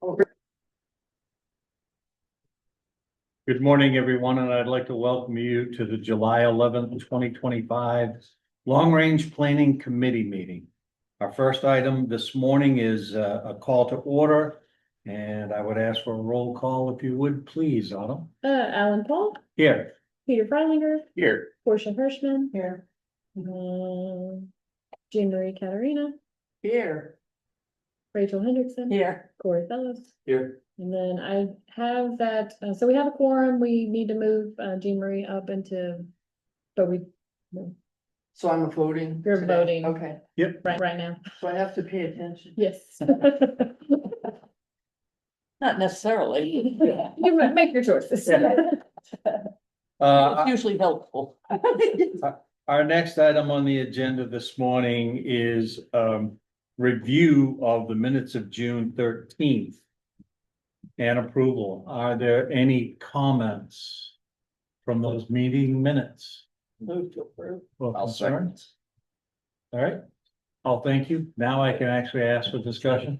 Good morning, everyone, and I'd like to welcome you to the July 11th, 2025 Long Range Planning Committee meeting. Our first item this morning is a call to order, and I would ask for a roll call if you would, please, Autumn. Alan Paul, Here. Peter Freilinger, Here. Portia Hirschman, Here. Jean Marie Caterina, Here. Rachel Hendrickson, Here. Corey Fellows. Here. And then I have that, so we have a quorum, we need to move Jean Marie up into, but So I'm voting. You're today. voting. Okay, right now, so I have to pay attention. yes. Not necessarily. You might make your choices. It's usually helpful. Our next item on the agenda this morning is review of the minutes of June 13th and approval. Are there any comments from those meeting minutes? Move to approve. Well, I'll concerns? All right. Oh, thank you. Now I can actually ask for discussion.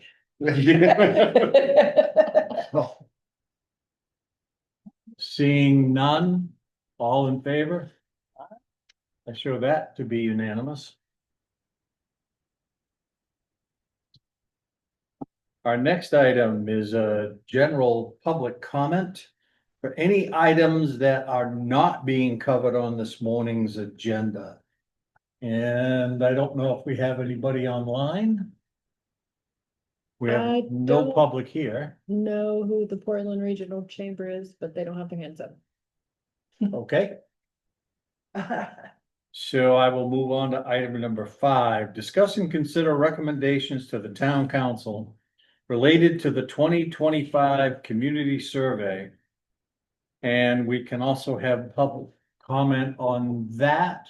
Seeing none, all in favor? I show that to be unanimous. Our next item is a general public comment for any items that are not being covered on this morning's agenda. And I don't know if we have anybody online. We I have no don't- public here. Know who the Portland Regional Chamber is, but they don't have their hands up. Okay, so I will move on to item number 5. Discuss and consider recommendations to the town council related to the 2025 community survey. And we can also have public comment on that,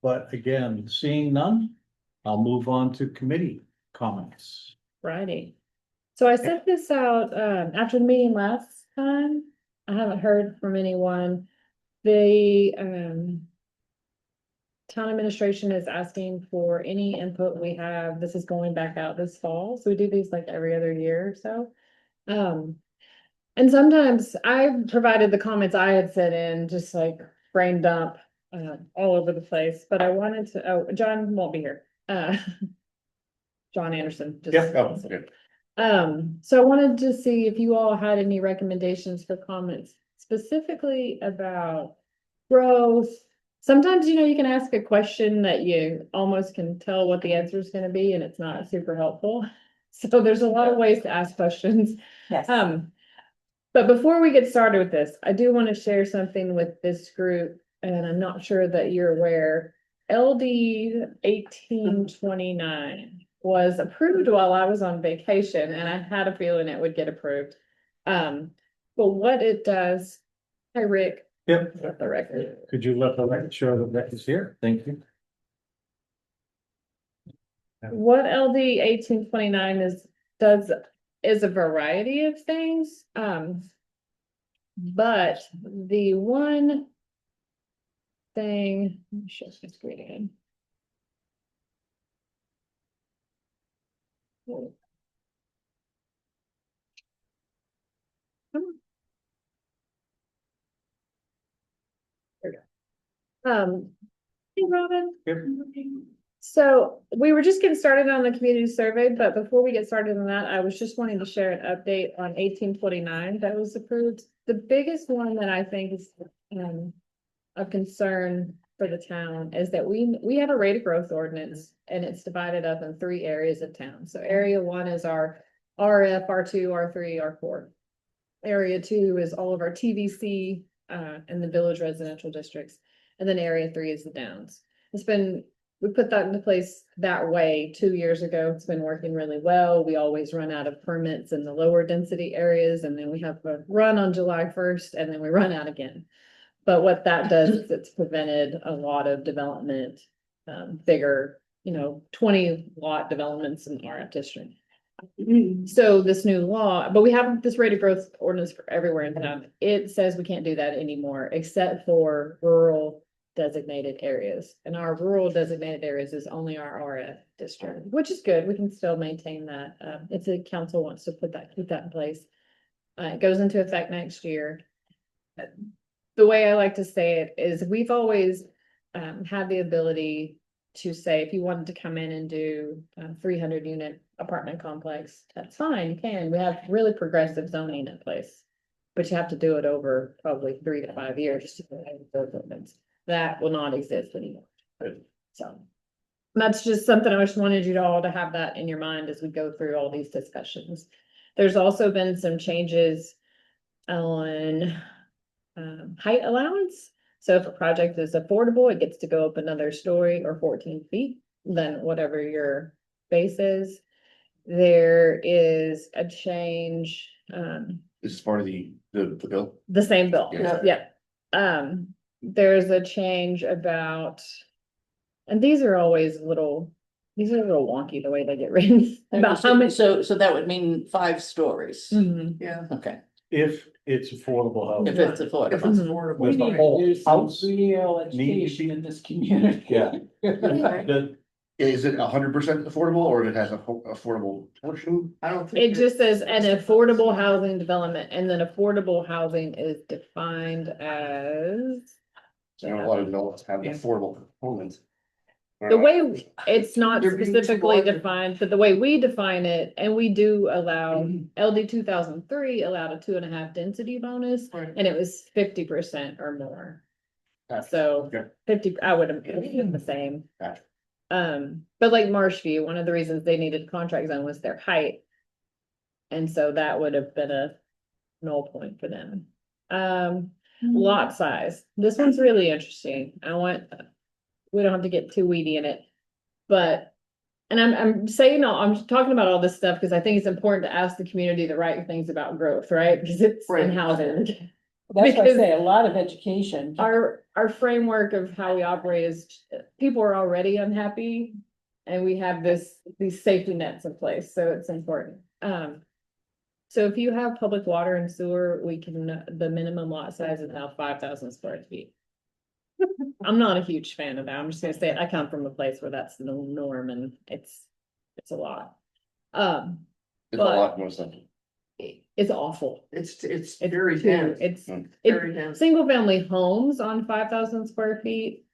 but again, seeing none, I'll move on to committee comments. Friday. So I sent this out after the meeting last time. I haven't heard from anyone. The town administration is asking for any input we have. This is going back out this fall. So we do these like every other year or so. And sometimes I provided the comments I had sent in, just like brain dump all over the place. But I wanted to, oh, John won't be here. John Anderson. Just Good. So I wanted to see if you all had any recommendations for comments specifically about growth. Sometimes, you can ask a question that you almost can tell what the answer is going to be, and it's not super helpful. So there's a lot of ways to ask questions. Yes. But before we get started with this, I do want to share something with this group, and I'm not sure that you're aware. LD 1829 was approved while I was on vacation, and I had a feeling it would get approved. But what it does, hi Rick. Yep. Let the record. Could you let the record show that Rick is here? Thank you. What LD 1829 is a variety of things. But the one thing, let me show my screen again. Hey Robin. Yep. So we were just getting started on the community survey, but before we get started on that, I was just wanting to share an update on 1829 that was approved. The biggest one that I think is of concern for the town is that we have a rate of growth ordinance, and it's divided up in 3 areas of town. So area 1 is our RF, R2, R3, R4. Area 2 is all of our TVC and the village residential districts. And then area 3 is the Downs. We put that into place that way 2 years ago. It's been working really well. We always run out of permits in the lower density areas, and then we have a run on July 1st, and then we run out again. But what that does is it's prevented a lot of development, bigger, 20 lot developments in our district. So this new law, but we have this rate of growth ordinance for everywhere in town. It says we can't do that anymore, except for rural designated areas. And our rural designated areas is only our RF district, which is good. We can still maintain that. If the council wants to keep that in place. It goes into effect next year. The way I like to say it is we've always had the ability to say, if you wanted to come in and do a 300 unit apartment complex, that's fine, you can. We have really progressive zoning in place. But you have to do it over probably 3 to 5 years to have those ordinance. That will not exist anymore. So that's just something I just wanted you all to have that in your mind as we go through all these discussions. There's also been some changes on height allowance. So if a project is affordable, it gets to go up another story or 14 feet than whatever your base is. There is a change. This is part of the bill. The same bill, Yeah. yeah. There's a change about, and these are always these are a little wonky the way they get written. About how much. So that would mean 5 stories. Mhm. Yeah. Okay, If it's affordable if housing. it's affordable. it's affordable. With the whole house. Real education in this community. Yeah. The- Is it 100% affordable or it has a affordable portion? I don't think. It just says an affordable housing development, and then affordable housing is defined as. I know a lot of developments have affordable components. The way, it's not You're being specifically too defined, but the way we define it, and we do allow, LD 2003 allowed a 2.5 density bonus, Right. and it was 50% or more. Gotcha. So Okay. 50, I would have been the same. Gotcha. But like Marshview, one of the reasons they needed contract zone was their height. And so that would have been a null point for them. Lot size. This one's really interesting. We don't have to get too weedy in it, but, and I'm saying, I'm talking about all this stuff because I think it's important to ask the community the right things about growth, right? Because it's in Right. housing. That's why I Because say a lot of education. Our framework of how we operate is, people are already unhappy. And we have these safety nets in place, so it's important. So if you have public water and sewer, the minimum lot size is now 5,000 square feet. I'm not a huge fan of that. I'm just gonna say, I come from a place where that's the norm and it's a lot. It's a But- lot more stuff. It's awful. It's It's very too- dense. It's, Very dense. single family homes on 5,000 square feet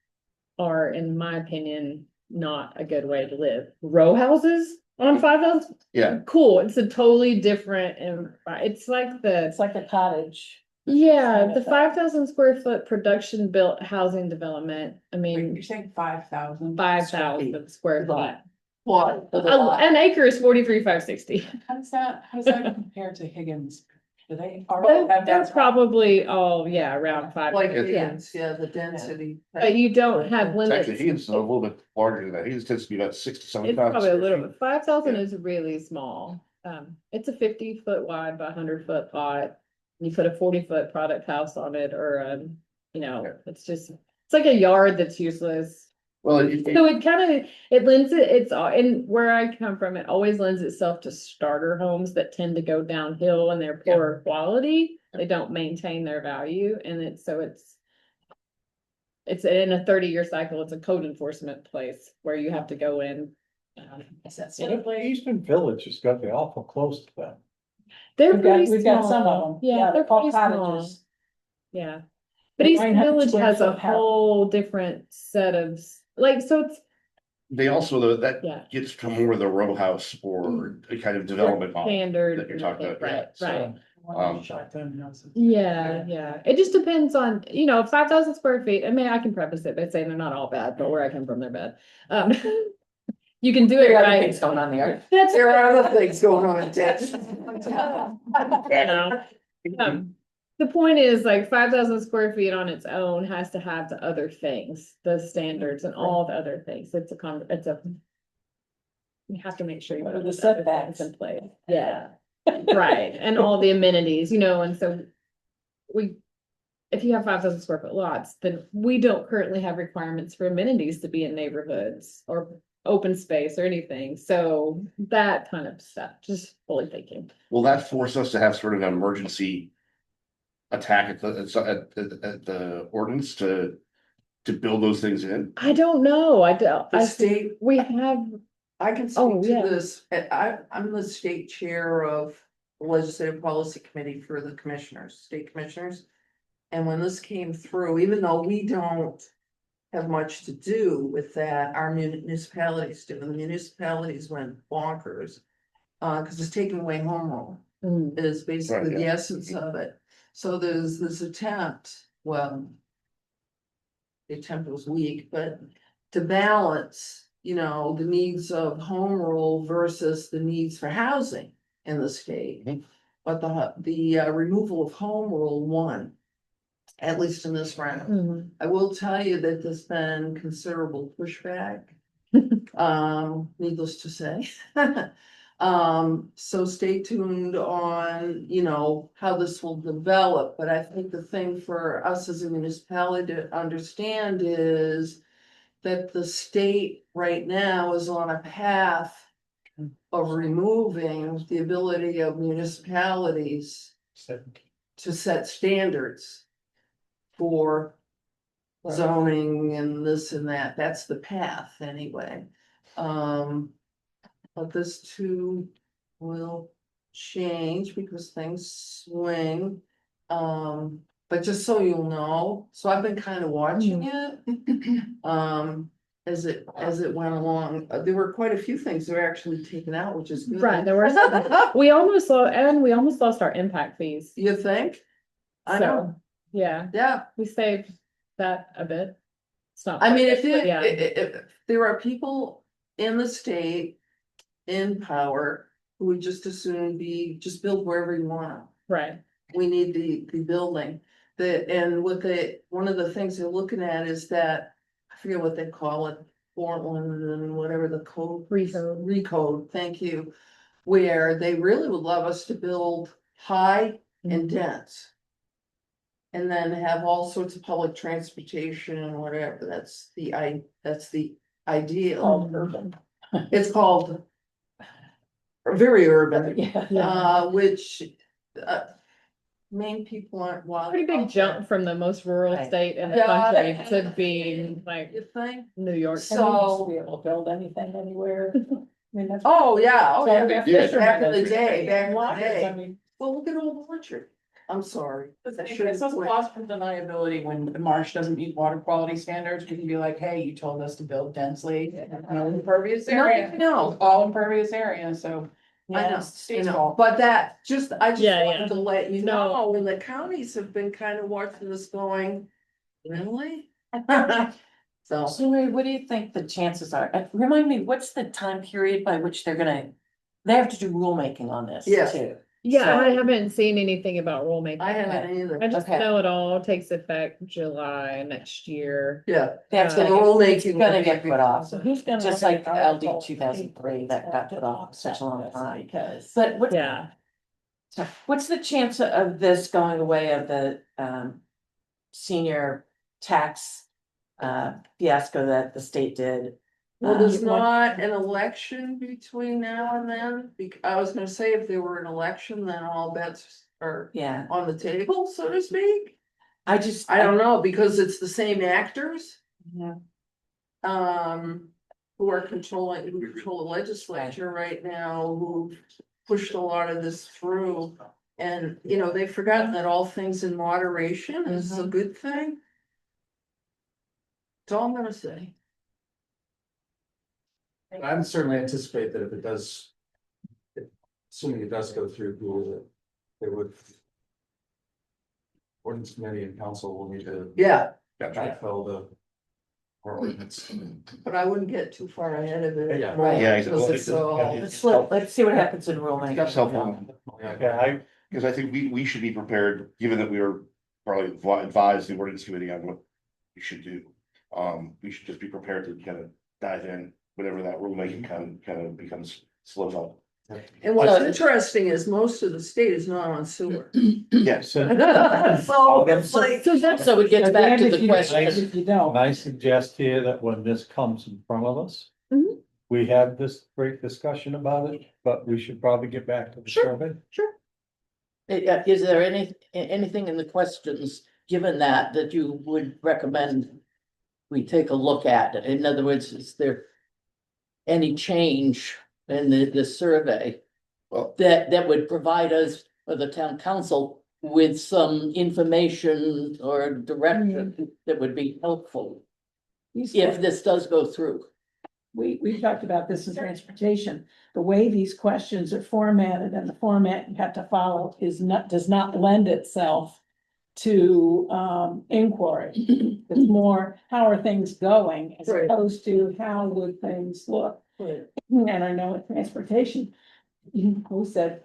are, in my opinion, not a good way to live. Row houses on 5,000, Yeah, cool. It's a totally different, and it's like It's like a cottage. yeah, kind the of thing. 5,000 square foot production built housing development. I mean, You're saying 5,000? 5,000 square feet. What? An acre is 43,560. How does that compare to Higgins? Do they already have They're that? probably all, yeah, around 5. Like, Yeah. yeah, the density. But you don't have it's limits. actually, Higgins is a little bit larger than that. Higgins tends to be about 60, It's 70,000. probably a little square bit, 5,000 Yeah. is really small. It's a 50-foot wide by 100-foot lot. You put a 40-foot product house on it, or Yeah. it's like a yard that's useless. Well, So it lends it's, and where I come from, it always lends itself to starter homes that tend to go downhill and they're poor quality. They don't maintain their value, and it's in a 30-year cycle. It's a code enforcement place where you have to go in. Is that Eastern Village has got to be awful close to that. They're We've got- pretty we've got some of small. them. Yeah, Yeah, they're called pretty small. cottages. Yeah. But They East might have Village square has a foot house. whole different set of, so it's, they also, though, that yeah, gets to more the row house or a kind of development model. standard. that you're talking about, yeah, Right, so- right. Shotgun houses. Yeah. It just depends on, 5,000 square feet. I mean, I can preface it by saying they're not all bad, but where I come from, they're bad. You can do it There are other right. things going on there. That's. There are other things going on in Texas. The point is, like, 5,000 square feet on its own has to have the other things, the standards and all the other things. You have to make sure you What are put the the setbacks setbacks? in place. Yeah, right, and all the amenities, and so if you have 5,000 square foot lots, then we don't currently have requirements for amenities to be in neighborhoods or open space or anything. So that kind of stuff, just fully thinking. Will that force us to have sort of an emergency attack at the ordinance to to build those things in? I don't know, I don't, The state, we have, I can Oh, speak yeah. to this, I'm the state chair of the Legislative Policy Committee for the commissioners, state commissioners. And when this came through, even though we don't have much to do with that, our municipalities do, the municipalities went bonkers. Cause it's taking away home rule, is basically Right, the yeah. essence of it. So there's this attempt, well. The attempt was weak, but to balance, the needs of home rule versus the needs for housing in the state. Mhm. But the removal of home rule won, at least in this round. Mhm. I will tell you that there's been considerable pushback. Needless to say. So stay tuned on, how this will develop, but I think the thing for us as a municipality to understand is. That the state right now is on a path of removing the ability of municipalities to set standards. For zoning and this and that, that's the path anyway. But this too will change because things swing. But just so you'll know, so I've been kind of watching it. As it went along, there were quite a few things that were actually taken out, which is good. Right, there were we almost lost our impact fees. You think? I know, So, yeah, yeah. we saved that a bit. It's not. I mean, if perfect, but yeah, if there are people in the state in power who would just as soon just build wherever you want. right, We need the building. One of the things they're looking at is that, I forget what they call it, Portland and whatever the code. Recode, thank you. Where they really would love us to build high and dense. And then have all sorts of public transportation and whatever, that's the ideal. urban. It's called. Very urban, Yeah. which, Maine people aren't wild. Pretty big jump from the most rural Right. state in the Yeah. country to being like You think? New York. So- Be able to build anything anywhere. I mean, that's. Oh, yeah, oh, yeah, Yeah. back in the day, I day. mean, Well, look at Old Orchard, I'm sorry. it's also lost from deniability when the marsh doesn't meet water quality standards. We can be like, hey, you told us to build densely in an impervious area. No, All impervious area, so. I Yeah, know, it's I state's know, fault. but I just Yeah, wanted to let you No. know, and the counties have been kind of watching this going, really? So, So Mary, what do you think the chances are? Remind me, what's the time period by which they have to do rulemaking on this Yes. too? Yeah, So- I haven't seen anything about rulemaking. I haven't either, I just Okay. know it all takes effect July next year. yeah. That's The gonna get, rulemaking it's gonna will get be- put off, So who's gonna? just look like at LD Article 2003 that got put off such a long time. Because. But what, Yeah, what's the chance of this going away, of the senior tax fiasco that the state did? Well, there's Uh, not an election between now and then, I was gonna say if there were an election, then all bets are Yeah, on the table, so to speak. I just. I don't know, because it's the same actors, Yeah. who control the legislature right now, who pushed a lot of this through. And, they've forgotten that all things in moderation is a good thing. That's all I'm gonna say. I would certainly anticipate that if it does. Assuming it does go through, there would. Ordinance committee and council will need to Yeah, fulfill the. Or ordinance. but I wouldn't get too far ahead of it. Yeah. Right, Yeah, because exactly. it's all- Let's see what happens in rulemaking. That's helpful, yeah, because I think we should be prepared, given that we are probably advised the ordinance committee on what we should do. We should just be prepared to kind of dive in, whenever that rulemaking kind of becomes slows up. And what's interesting is most of the state is not on sewer. Yes, So it's like, So it gets back to the question. If you don't. I suggest here that when this comes in front of us. Mhm. We have this great discussion about it, but we should probably get back to the Sure. survey. Is there anything in the questions, given that you would recommend we take a look at. In other words, is there any change in the survey Well, that would provide us, or the town council, with some information or direction that would be helpful if this does go through? We've talked about this in transportation. The way these questions are formatted and the format you have to follow does not lend itself to inquiry. It's more, how are things going as Right. opposed to how would things look? And I know in transportation, who said,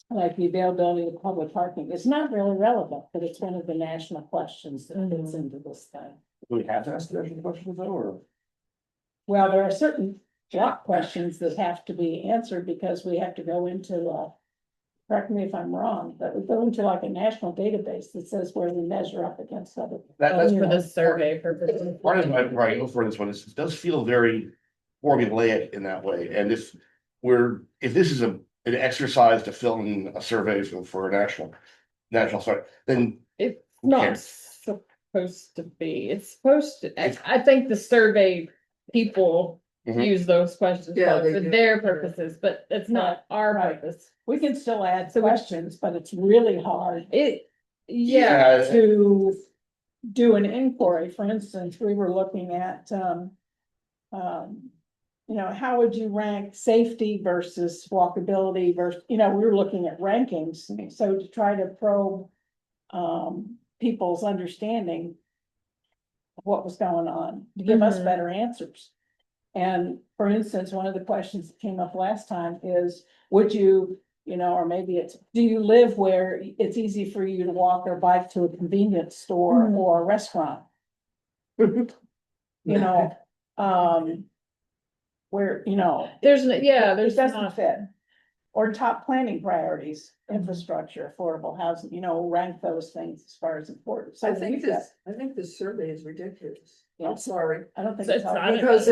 like the availability of public parking, it's not really relevant, but it's one of the national questions that fits into this thing. do we have to ask the questions though, or? Well, there are certain block questions that have to be answered because we have to go into, correct me if I'm wrong, but we go into like a national database that says where we measure up against other. That's For the survey purposes. Part of my, right, for this one, is it does feel very formulaic in that way, and if this is an exercise to fill in a survey for a national site, then It's Who not cares? supposed to be, it's supposed to, I think the survey people Mhm. use those questions Yeah, for they do. their purposes, but it's not our Right. purpose. We can still add So we- questions, but it's really hard Yeah, to do an inquiry. For instance, we were looking at, how would you rank safety versus walkability versus, we were looking at rankings. So to try to probe, people's understanding of what was going on, to give us Mhm. better answers. And for instance, one of the questions that came up last time is, would you, or maybe it's, do you live where it's easy for you to walk or bike to a convenience store Mhm. or a restaurant? You know, where, there's, it there's doesn't not, fit. Or top planning priorities, infrastructure, affordable housing, rank those things as far as important. So I think we've got- I think this survey is ridiculous. Yeah. I'm sorry, I don't think So it's it's all- not- because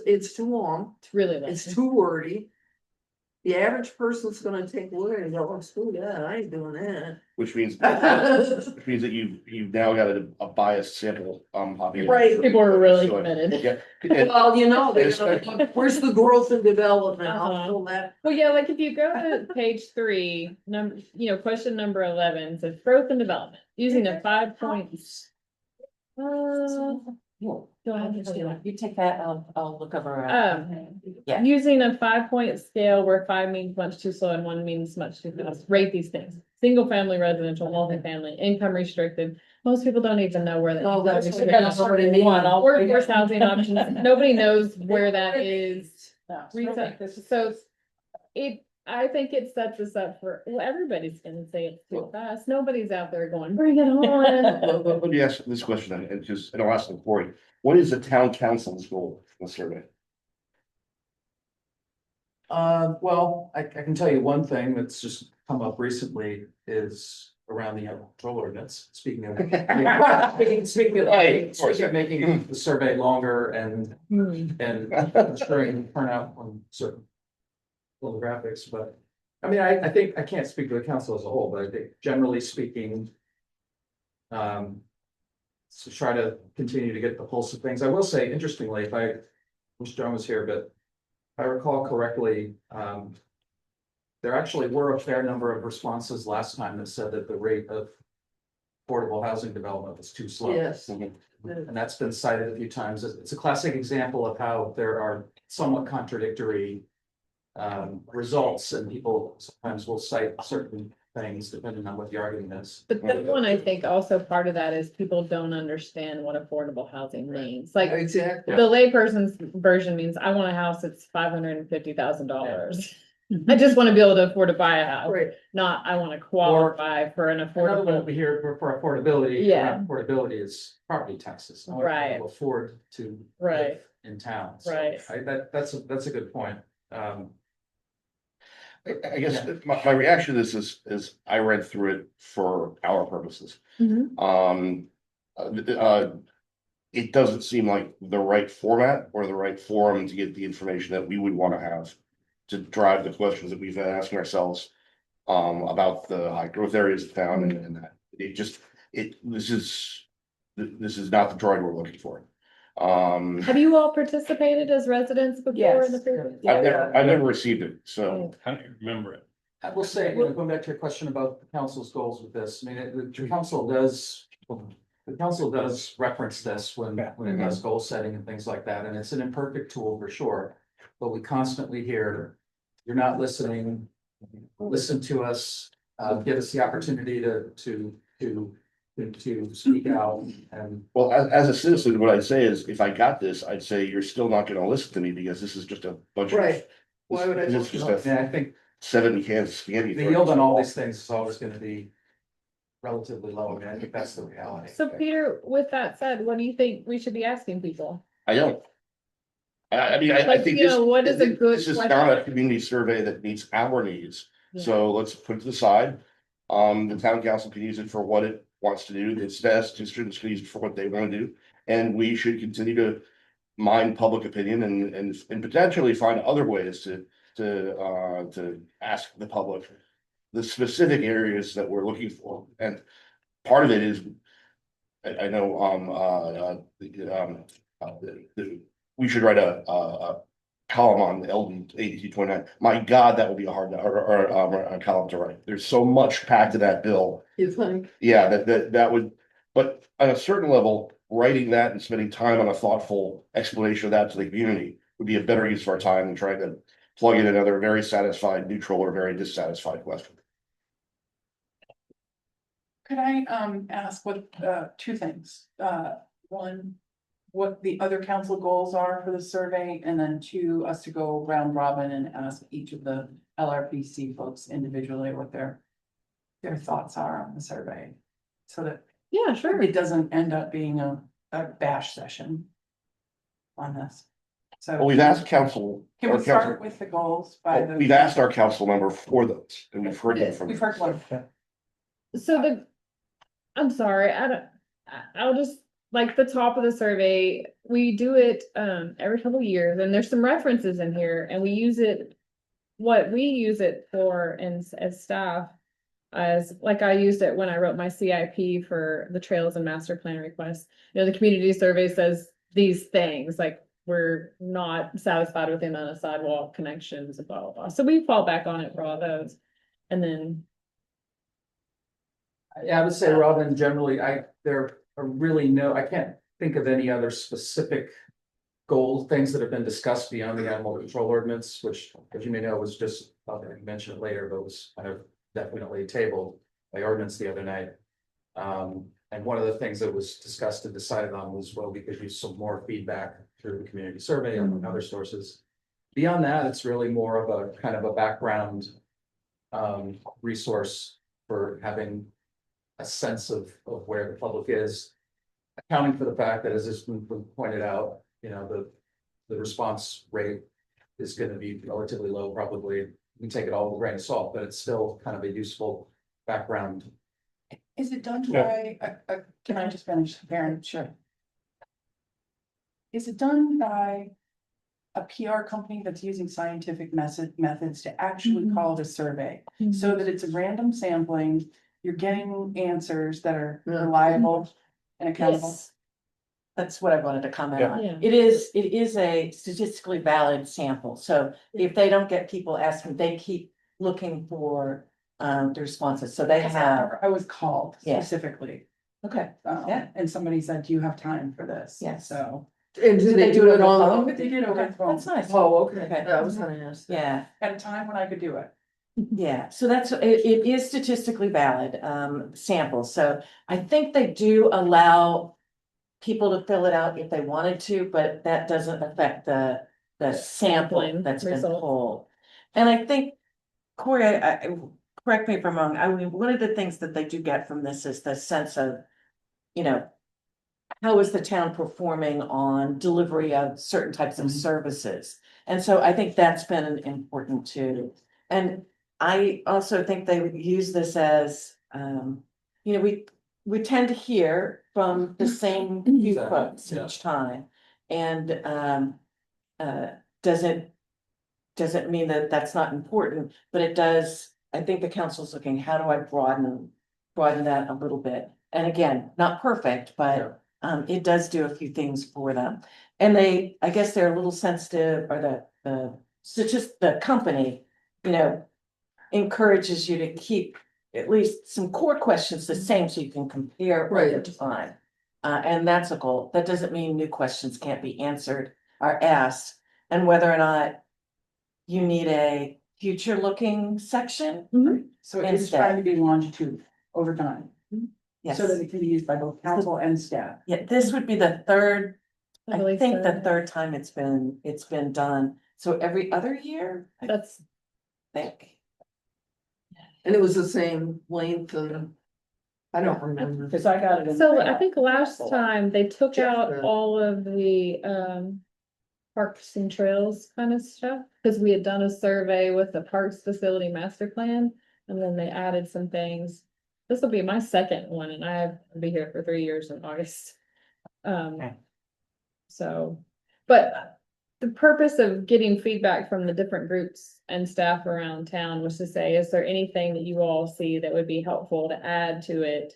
it's too long, it's really it's late. too wordy. The average person's gonna take a look at it and go, oh, screw that, I ain't doing that. which means that you've now got a biased sample, population. Right. People are really So, committed. Yeah, and- Well, they're gonna, where's the growth and development, Uh-huh. I'll fill that. Well, yeah, like if you go to page 3, question number 11 says growth and development, using a 5 points. Go ahead. You take that, I'll look over. Yeah. Using a 5-point scale where 5 means much too slow and 1 means much too fast, rate these things. Single family residential, multifamily, income restricted. Most people don't even know where that. No, that's income what restricted I mean. is. Workforce housing options, nobody knows where that is. No, Research, so I think it sets us up for, everybody's gonna say it's too fast. Nobody's out there going, bring it on. Let me ask this question then, and I'll ask the Cory, what is the town council's goal in the survey? Well, I can tell you one thing that's just come up recently is around the animal control ordinance, speaking of. Speaking of making the survey longer and ensuring turnout on certain graphics, but. I mean, I think, I can't speak to the council as a whole, but I think generally speaking. To try to continue to get the pulse of things, I will say, interestingly, if I wish John was here, but if I recall correctly, there actually were a fair number of responses last time that said that the rate of affordable housing development was too slow. Yes. And that's been cited a few times. It's a classic example of how there are somewhat contradictory results, and people sometimes will cite certain things depending on what the argument is. But the one, I think also part of that is people don't understand what affordable housing means. Like the Exactly. layperson's version means I want a house that's $550,000. I just want to be able to afford to buy a house, Right. not I want to qualify for an Another one affordable. we hear for affordability. Yeah. Affordability is property taxes. No one Right. will afford to Right. live in town. So Right. That's a good point. I guess my reaction to this is I read through it for our purposes. Mhm. It doesn't seem like the right format or the right forum to get the information that we would want to have to drive the questions that we've been asking ourselves about the high growth areas of town and that this is this is not the drawing we're looking for. Have you all participated as residents before in the Yes. previous? I've never received it, so. I don't remember it. I will say, you know, going back to your question about the council's goals with this, I mean, the council does. The council does reference this when it does goal setting and things like that, and it's an imperfect tool for sure. But we constantly hear, you're not listening, listen to us, give us the opportunity to speak out and. Well, as a citizen, what I'd say is, if I got this, I'd say you're still not gonna listen to me because this is just a bunch of. Right. Why would I This is just Yeah, a I think 70 cans of spaghetti. the yield on all these things is always gonna be relatively low, and I think that's the reality. So Peter, with that said, what do you think we should be asking people? I don't. I mean, I Like, think you this, know, what is a good this is question? not a community survey that meets our needs. Yeah. So let's put it to the side. The town council can use it for what it wants to do. The students can use it for what they want to do. And we should continue to mine public opinion and potentially find other ways to ask the public the specific areas that we're looking for. And part of it is, I know, we should write a column on the Eldon 8229. My God, that would be a hard, or a column to write. There's so much packed in that bill. You think? Yeah, that would, but on a certain level, writing that and spending time on a thoughtful explanation of that to the community would be a better use of our time than trying to plug in another very satisfied, neutral, or very dissatisfied question. Could I ask what two things? One, what the other council goals are for the survey, and then two, us to go round robin and ask each of the LRPC folks individually what their thoughts are on the survey. So that Yeah, sure. it doesn't end up being a bash session on this. So Well, we've asked council. can we start with the goals by the? We've asked our council member for those, and we've heard them from. We've heard one. So I'm sorry, I'll just, like, the top of the survey, we do it, every couple of years, and there's some references in here, and we use it. What we use it for, and as staff, as, like, I used it when I wrote my CIP for the trails and master plan requests. You know, the community survey says these things, like, we're not satisfied with the amount of sidewalk connections, blah, blah, blah. So we fall back on it for all those, and then. Yeah, I would say, Robin, generally, there are really I can't think of any other specific things that have been discussed beyond the animal control ordinance, which, as you may know, was just, I'll mention it later, but was kind of definitely tabled by ordinance the other night. And one of the things that was discussed and decided on was, well, we could use some more feedback through the community survey and other sources. Beyond that, it's really more of a kind of a background resource for having a sense of where the public is, accounting for the fact that, as has been pointed out, you know, the response rate is going to be relatively low, probably. We take it all with a grain of salt, but it's still kind of a useful background. Is it done by, can I just finish, Karen? Sure. Is it done by a PR company that's using scientific methods to actually call it a survey? So that it's a random sampling, you're getting answers that are reliable and accountable? Yes. That's what I wanted to comment Yeah. on. Yeah. It is a statistically valid sample, so if they don't get people asking, they keep looking for the responses, so they have. I was called Yeah. specifically, Okay, yeah. and somebody said, do you have time for this? Yes. So, And do they do it over the on? phone? but they did over the phone That's nice. Oh, okay. Okay. I was gonna ask. Yeah, at a time when I could do it. yeah, so it is statistically valid sample, so I think they do allow people to fill it out if they wanted to, but that doesn't affect the sample Sampling that's been result. pulled. And I think, Corey, correct me if I'm wrong, I mean, one of the things that they do get from this is the sense of, you know, how is the town performing on delivery of certain types of services? And so I think that's been important too. And I also think they use this as, you know, we tend to hear from the same few Exactly, folks yeah. each time. And doesn't mean that that's not important, but it does, I think the council's looking, how do I broaden that a little bit? And again, not perfect, but It does do a few things for them. And they, I guess they're a little sensitive, or the company, you know, encourages you to keep at least some core questions the same so you can compare over Right. time. And that's a goal. That doesn't mean new questions can't be answered or asked, and whether or not you need a future looking section. So it is Instead. trying to be longitude over time, Yes. so that it can be used by both council and staff. Yeah, this would be the third, I believe think the so. third time it's been done. So every other year, I That's, think. And it was the same length and I don't remember. Cause I got it in. so I think last time they took Check out the- all of the, parks and trails kind of stuff, because we had done a survey with the parks facility master plan, and then they added some things. This will be my second one, and I'll be here for 3 years in August. Okay. So, but the purpose of getting feedback from the different groups and staff around town was to say, is there anything that you all see that would be helpful to add to it?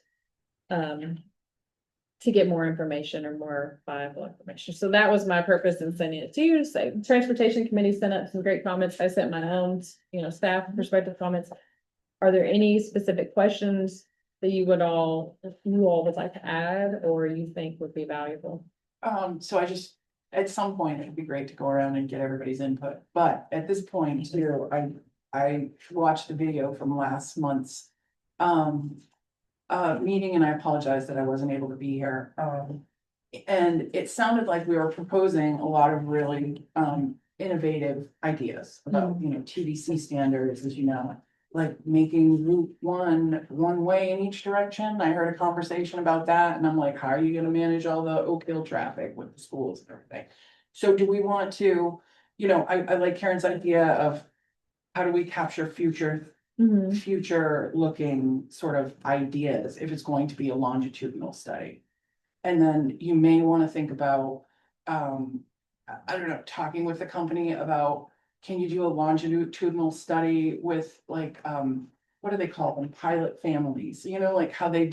To get more information or more viable information. So that was my purpose in sending it to you. Say, Transportation Committee sent up some great comments. I sent my own, staff perspective comments. Are there any specific questions that you all would like to add or you think would be valuable? So I just, at some point, it'd be great to go around and get everybody's input, but at this point too, I watched the video from last month's. Meeting, and I apologize that I wasn't able to be here. And it sounded like we were proposing a lot of really, innovative ideas about, TDC standards, as you know. Like making Route 1 one way in each direction. I heard a conversation about that, and I'm like, how are you gonna manage all the Oak Hill traffic with the schools and everything? So do we want to, I like Karen's idea of how do we capture future looking sort of ideas if it's going to be a longitudinal study. And then you may want to think about, I don't know, talking with the company about, can you do a longitudinal study with like, what do they call them? Pilot families, like how they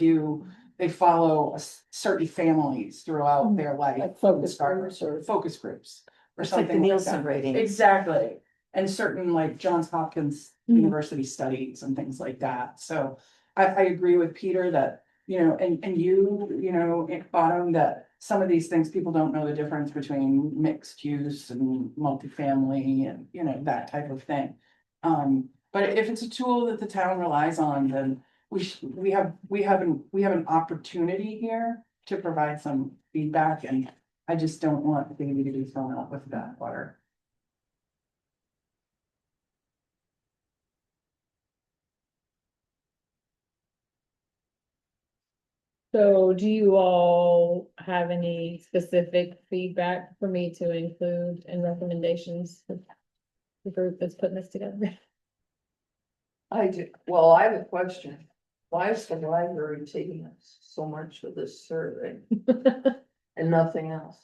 follow certain families throughout their life. Like focus groups or. Focus groups. Or It's like the something like Nielsen that. rating. Exactly. And certain like Johns Hopkins University studies and things like that. So I agree with Peter that, and you, at bottom, that some of these things, people don't know the difference between mixed use and multifamily and, that type of thing. But if it's a tool that the town relies on, then we have an opportunity here to provide some feedback, and I just don't want the baby to be thrown out with that water. So do you all have any specific feedback for me to include in recommendations? For the group that's putting this together. I do, well, I have a question. Why is the library taking us so much for this survey and nothing else?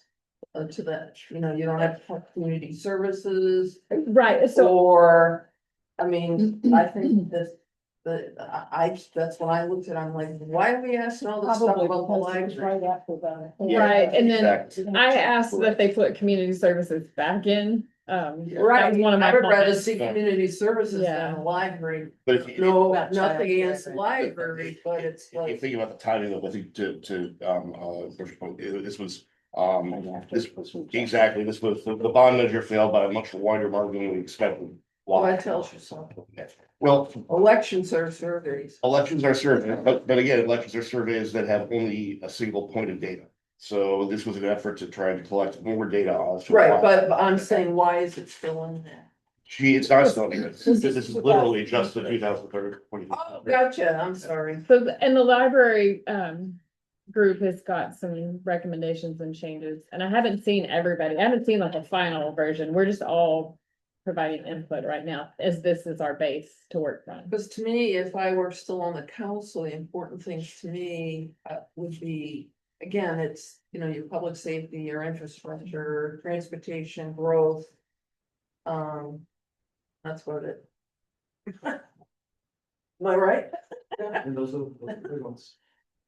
To that, you don't have community services Right, so or, I mean, I think that's. That's when I looked at, it, I'm like, why are we asking all this stuff Probably about the because it was library? right after the. right, and then Exactly. I asked that they put community services back in. That Right, was one of my I would rather comments. see community services than Yeah. the library. But if you, No, About nothing childcare, against the right. library, but it's if you like, think about the timing of, I think Bert's point, this was, this exactly, this was, the bond measure failed by a much wider margin than we expected. well, Why? that tells you something. Well, Elections are surveys. elections are surveys, but again, elections are surveys that have only a single point of data. So this was an effort to try to collect more data on. Right, but I'm saying, why is it still in there? It's not still here. This is literally just the 2030. Oh, gotcha, I'm sorry. So, and the library, group has got some recommendations and changes, and I haven't seen everybody, I haven't seen like a final version, we're just all providing input right now, as this is our base to work from. Because to me, if I were still on the council, the important things to me would be, again, it's, your public safety, your infrastructure, transportation, growth. That's what it. Am I right? And those are the good ones.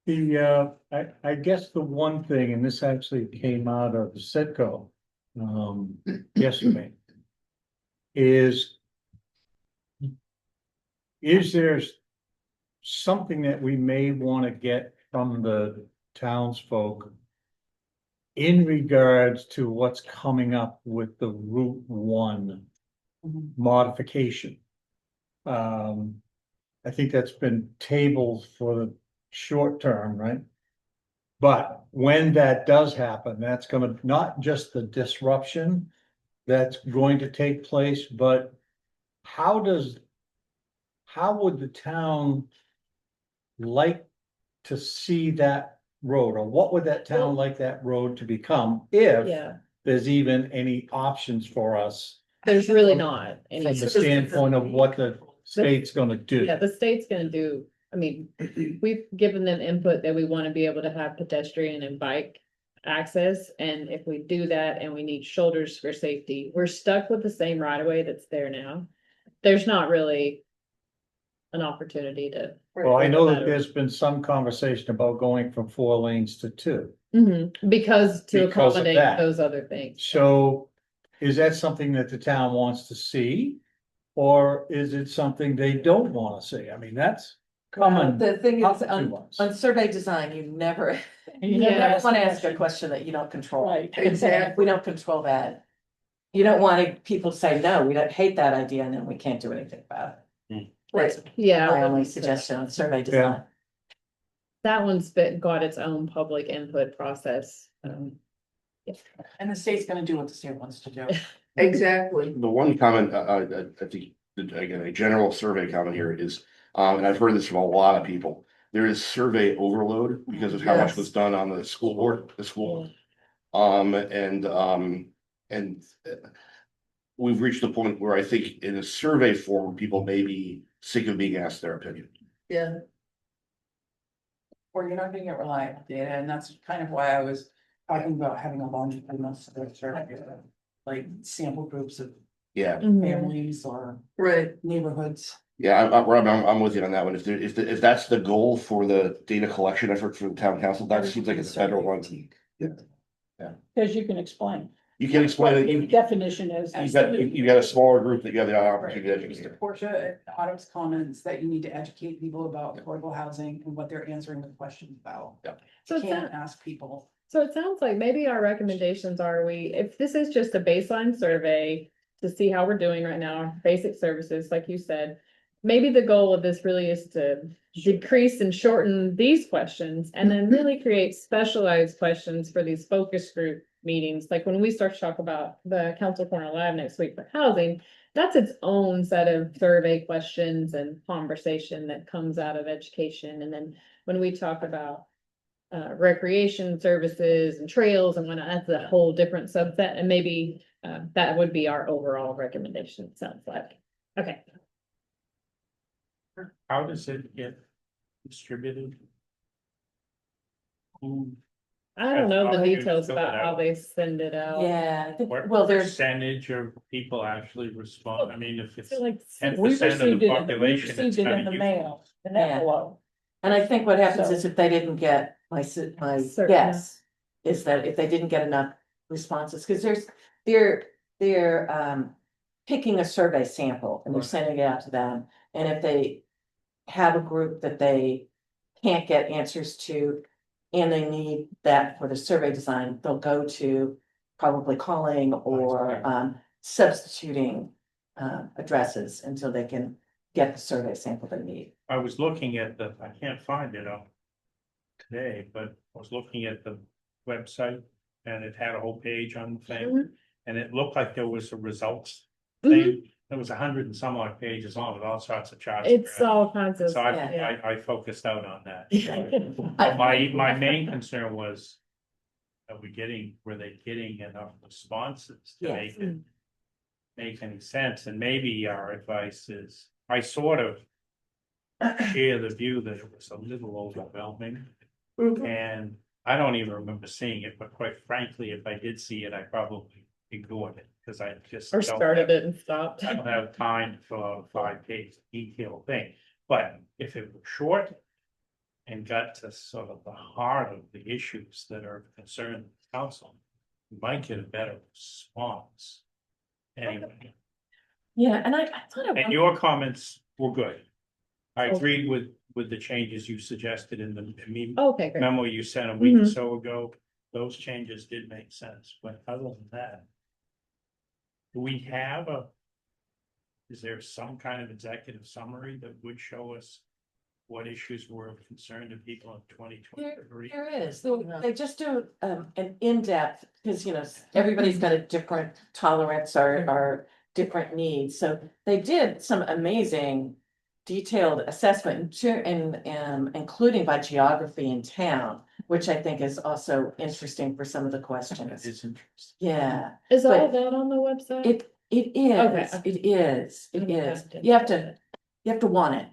I guess the one thing, and this actually came out of Setco, yesterday. Is there something that we may want to get from the townsfolk in regards to what's coming up with the Route 1 modification? I think that's been tabled for the short term, right? But when that does happen, that's gonna, not just the disruption that's going to take place, but how would the town like to see that road, or what would that town like that road to become if Yeah, there's even any options for us there's really not from any. the standpoint of what the state's gonna do? Yeah, the state's gonna do, I mean, we've given them input that we wanna be able to have pedestrian and bike access, and if we do that and we need shoulders for safety, we're stuck with the same right of way that's there now. There's not really an opportunity to. Well, I know that there's been some conversation about going from 4 lanes to 2. Because to Because of accommodate that. those other things. So is that something that the town wants to see? Or is it something they don't wanna see? I mean, that's common. The thing is, up to on, us. on survey design, you never, you Yeah. never wanna ask a question that you don't control. Right. Exactly. We don't control that. You don't want people to say, no, we don't hate that idea, and then we can't do anything about it. That's Yeah. my only suggestion on survey design. That one's got its own public input process. And the state's gonna do what the state wants to do. Exactly. The one comment, I think, again, a general survey comment here is, and I've heard this from a lot of people. There is survey overload because of how much Yes. was done on the school board, the school. And we've reached a point where I think in a survey form, people may be sick of being asked their opinion. Yeah, Or you're not gonna get reliable data, and that's kind of why I was talking about having a longitudinal survey, like sample groups of Yeah, families or right. neighborhoods. yeah, Rob, I'm with you on that one. If that's the goal for the data collection effort for the town council, that seems like it's a federal one. Because you can explain. You can explain it, The definition is. you got a smaller group that you have the opportunity to educate. Mr. Portia, Autumn's comments that you need to educate people about affordable housing and what they're answering the questions about. So You it can't sounds, ask people. so it sounds like maybe our recommendations are if this is just a baseline survey to see how we're doing right now, basic services, like you said, maybe the goal of this really is to decrease and shorten these questions and then really create specialized questions for these focus group meetings. Like when we start to talk about the Council Corner Live next week for housing, that's its own set of survey questions and conversation that comes out of education. And then when we talk about recreation services and trails and whatnot, that's a whole different subset. And maybe that would be our overall recommendation, it sounds like. Okay. How does it get distributed? Who, I don't know the How do you details fill it about how out? they send it out. Yeah, I think, what well, there's, percentage of people actually respond? I mean, if it's So like, 10% We of the received it, we population, it's received it kind in the of mail, an Yeah. envelope. and I think what happens So- is if they didn't get, my Certain guess is that if they didn't get enough responses, because they're picking a survey sample and they're sending it out to them, and if they have a group that they can't get answers to, and they need that for the survey design, they'll go to probably calling or substituting addresses until they can get the survey sample they need. I was looking at I can't find it up today, but I was looking at the website and it had a whole page on the thing. Mhm. And it looked like there was a results Mhm. thing. There was 100 and some odd pages on it, all sorts of charts. It's all kinds of. So yeah. I focused out on that. I- My main concern was, were they getting enough responses to Yes. make any sense? And maybe our advice is, I sort of share the view that it was a little overwhelming. And I don't even remember seeing it, but quite frankly, if I did see it, I probably ignored it, because I just. Or don't started have- it and stopped. I don't have time for a 5-page detailed thing, but if it was short. and got to sort of the heart of the issues that are concerning the council, we might get a better response. Anyway, Yeah, and I thought at and one your comments were good. I agreed with the changes you suggested in the Okay, great. memo you sent a week or Mhm. so ago. Those changes did make sense, but other than that. Do we have is there some kind of executive summary that would show us what issues were of concern to people in 2023? There is, they just do an in-depth, because everybody's got a different tolerance or different needs, so they did some amazing. Detailed assessment including by geography in town, which I think is also interesting for some of the questions. It's interesting. Yeah, Is all But- that on the website? it Okay. is, it is, it Okay. is, you have to want it.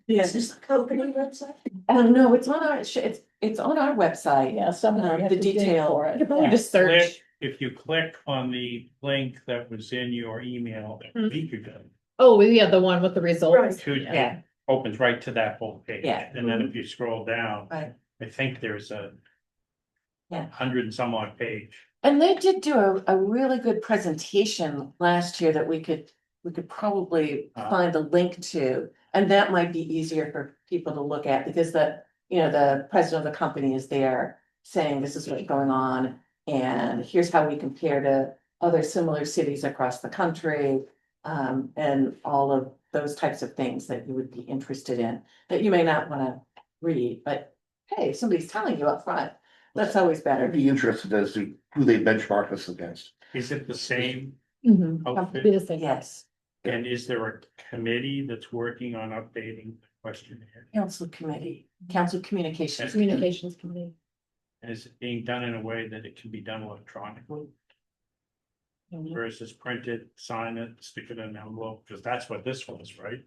Yes. Is this the company website? No, it's on our, it's on our website. Yeah, somebody has The to dig detail. for You could it. probably Yeah. just search. If you click on the link that was in your email a week ago, Oh, yeah, the one with the results. Yeah. it opens right to that whole page. Yeah. And then if you scroll down, Right. I think there's a Yeah. 100 and some odd page. And they did do a really good presentation last year that we could probably find a link to. And that might be easier for people to look at because the president of the company is there saying this is what's going on. And here's how we compare to other similar cities across the country. And all of those types of things that you would be interested in, that you may not want to read, but hey, somebody's telling you up front. That's always I'd better. be interested as to who they benchmark us against. Is it the same Mhm. outfit? Be the same. Yes, And is there a committee that's working on updating the questionnaire? council communications. Communications committee. And is it being done in a way that it can be done electronically versus printed, sign it, stick it in an envelope? Because that's what this was, right?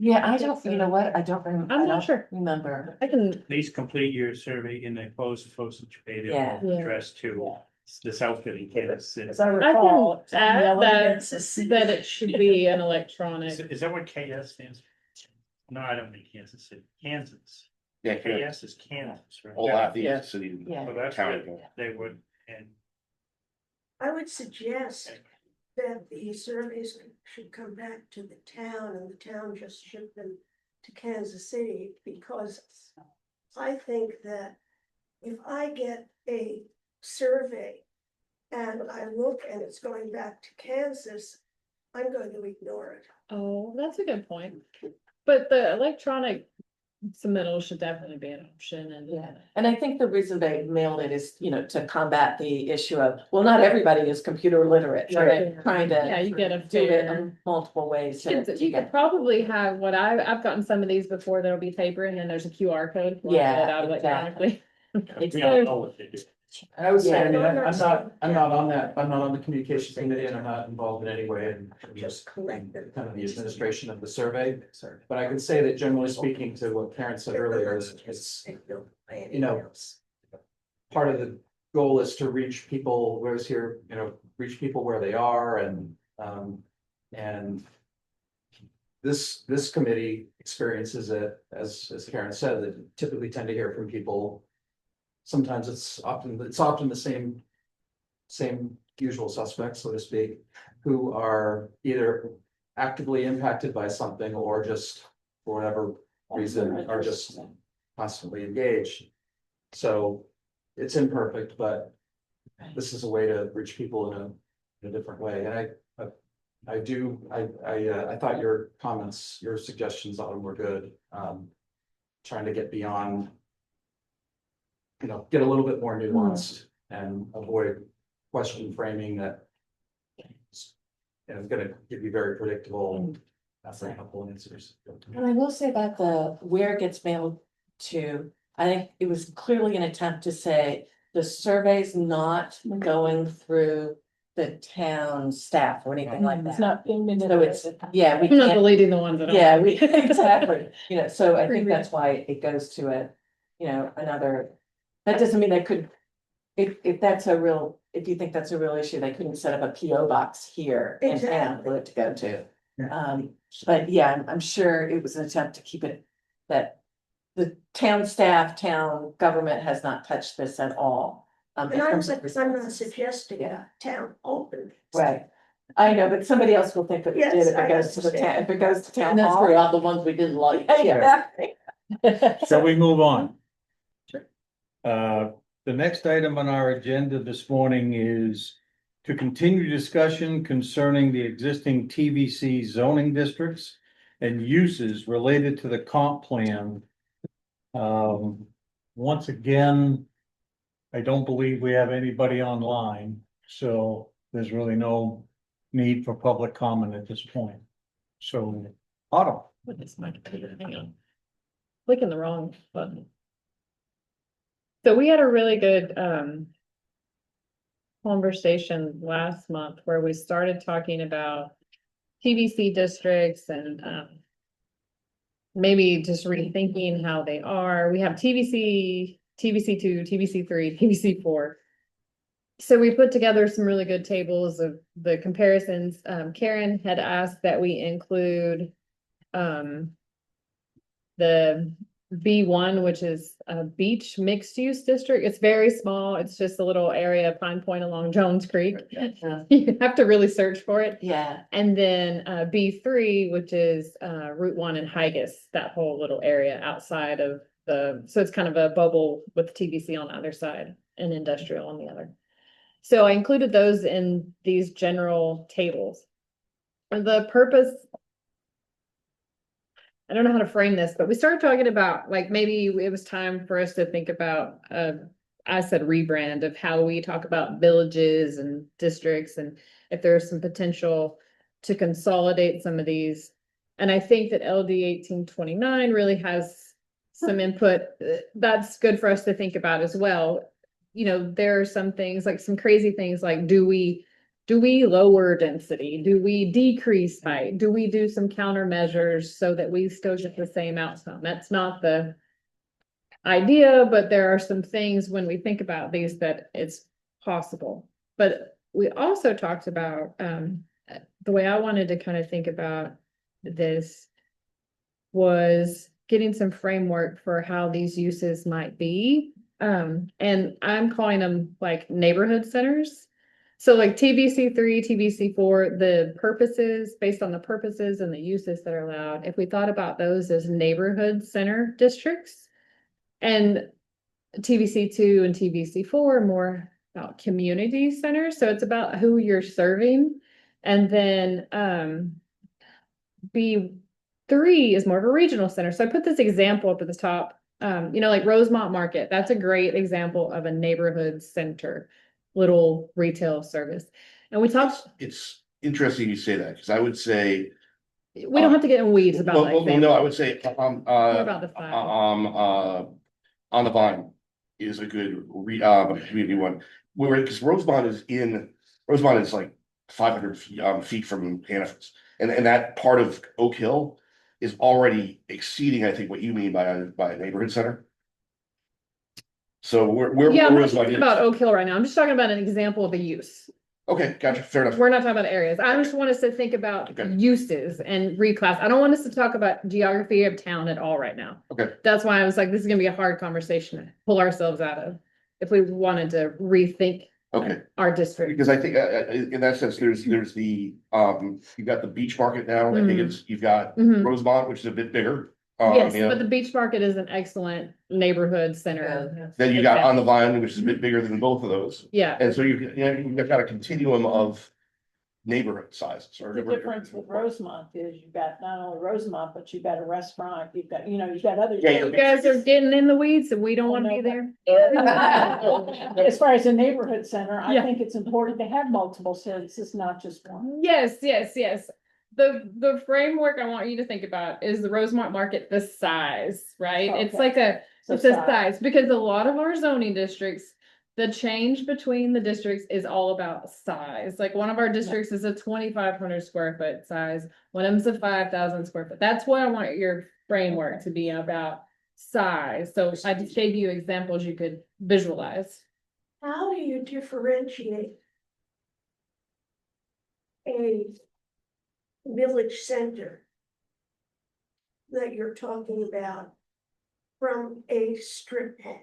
Yeah, I don't, you know what, I don't remember. I'm not sure. Remember. I can, Please complete your survey in the closed postage paid Yeah. address to this outfit in Kansas City. As I I recall. can add yellow that, Kansas. that it should be an electronic. Is that what KS stands for? No, I don't mean Kansas City, Kansas. Yeah, KS is Kansas, right? all half the Yeah. city. Yeah. So that's County. what they would, and I would suggest that the surveys should come back to the town and the town just ship them to Kansas City, because I think that if I get a survey and I look and it's going back to Kansas, I'm going to ignore it. Oh, that's a good point. But the electronic submittal should definitely be an option and. Yeah, and I think the reason they mailed it is, to combat the issue of, well, not everybody is computer literate, so they're Right. trying to. Yeah, you get a Do it fair. in multiple ways. to You get- could probably have what I've gotten some of these before, there'll be paper and then there's a QR code. for it Yeah, out electronically. we don't know what they do. And I would say, I mean, Yeah. I'm not on that, I'm not on the communications committee and I'm not involved in any way in just collect them. kind of the administration of the survey. But I can say that generally speaking to what Karen said earlier, it's you know, part of the goal is to reach people, whereas here, reach people where they are and this committee experiences it, as Karen said, that typically tend to hear from people. Sometimes it's often the same usual suspects, so to speak, who are either actively impacted by something or just for whatever reason are just constantly engaged. So it's imperfect, but this is a way to reach people in a different way. And I thought your comments, your suggestions on them were good. Trying to get beyond, get a little bit more nuanced and avoid question framing that is gonna give you very predictable, that's a couple answers. And I will say about where it gets mailed to, I think it was clearly an attempt to say the survey's not going through the town staff or anything like It's that. not. So it's, yeah, we I'm not can't, deleting the ones that. yeah, exactly, so I think Agree. that's why it goes to another, that doesn't mean they could. If you think that's a real issue, they couldn't set up a PO box here in town for it to go to. But yeah, I'm sure it was an attempt to keep it that the town staff, town government has not touched this at all. In And terms of I'm not response. suggesting Yeah. town open. Right, I know, but somebody else will think that it did Yes, if it I goes to the town, understand. if it goes to town And that's for hall. all the ones we didn't like. Exactly. Shall we move on? The next item on our agenda this morning is to continue discussion concerning the existing TBC zoning districts and uses related to the comp plan. Once again, I don't believe we have anybody online, so there's really no need for public comment at this point. So, Autumn. What is my computer? Hang on. Clicking the wrong button. So we had a really good conversation last month where we started talking about TBC districts and maybe just rethinking how they are. We have TBC, TBC2, TBC3, TBC4. So we put together some really good tables of the comparisons. Karen had asked that we include the B1, which is a beach mixed use district. It's very small. It's just a little area, Pine Point along Jones Creek. You have to really search for it. Yeah, And then B3, which is Route 1 and Higas, that whole little area outside of so it's kind of a bubble with TBC on the other side and industrial on the other. So I included those in these general tables. The purpose, I don't know how to frame this, but we started talking about like maybe it was time for us to think about I said rebrand of how we talk about villages and districts and if there's some potential to consolidate some of these. And I think that LD 1829 really has some input that's good for us to think about as well. You know, there are some things like some crazy things like do we lower density? Do we decrease height? Do we do some countermeasures so that we still get the same outcome? That's not the idea, but there are some things when we think about these that it's possible. But we also talked about the way I wanted to kind of think about this was getting some framework for how these uses might be. And I'm calling them like neighborhood centers. So like TBC3, TBC4, the purposes, based on the purposes and the uses that are allowed, if we thought about those as neighborhood center districts, and TBC2 and TBC4 are more about community centers. So it's about who you're serving. And then B3 is more of a regional center. So I put this example up at the top, you know, like Rosemont Market. That's a great example of a neighborhood center, little retail service. And we talked. It's interesting you say that, because I would say. We don't have to get in weeds about that. Well, no, I would say, More about the file. On the Vine is a good community one. Because Rosemont is like 500 feet from Hannaford's. And that part of Oak Hill is already exceeding, I think, what you mean by a neighborhood center. So Yeah, I'm not Rosemont talking is. about Oak Hill right now. I'm just talking about an example of a use. Okay, gotcha, fair enough. We're not talking about areas. I just want us to think about Okay. uses and reclass. I don't want us to talk about geography of town at all right now. Okay. That's why I was like, this is gonna be a hard conversation to pull ourselves out of if we wanted to rethink Okay, our district. because I think in that sense, there's the you've got the beach market now. I think you've got Mhm. Rosemont, which is a bit bigger. Yes, Yeah. but the beach market is an excellent neighborhood center. Then you got On the Vine, which is a bit bigger than both of those. Yeah, And so you've got a continuum of neighborhood sizes or. The difference with Rosemont is you've got not only Rosemont, but you've got a restaurant, you've got, you've got other. Yeah, you guys are getting in the weeds and we don't want to be there. As far as a neighborhood center, I Yeah. think it's important to have multiple services, not just one. Yes, yes, yes. The framework I want you to think about is the Rosemont market, the size, right? It's Okay. like So it's a size because a lot of our zoning districts, the change between the districts is all about size. Like one of our districts is a 2,500 square foot size, one of them's a 5,000 square foot. That's what I want your framework to be about, size. So I just gave you examples you could visualize. How do you differentiate a village center that you're talking about from a strip mall?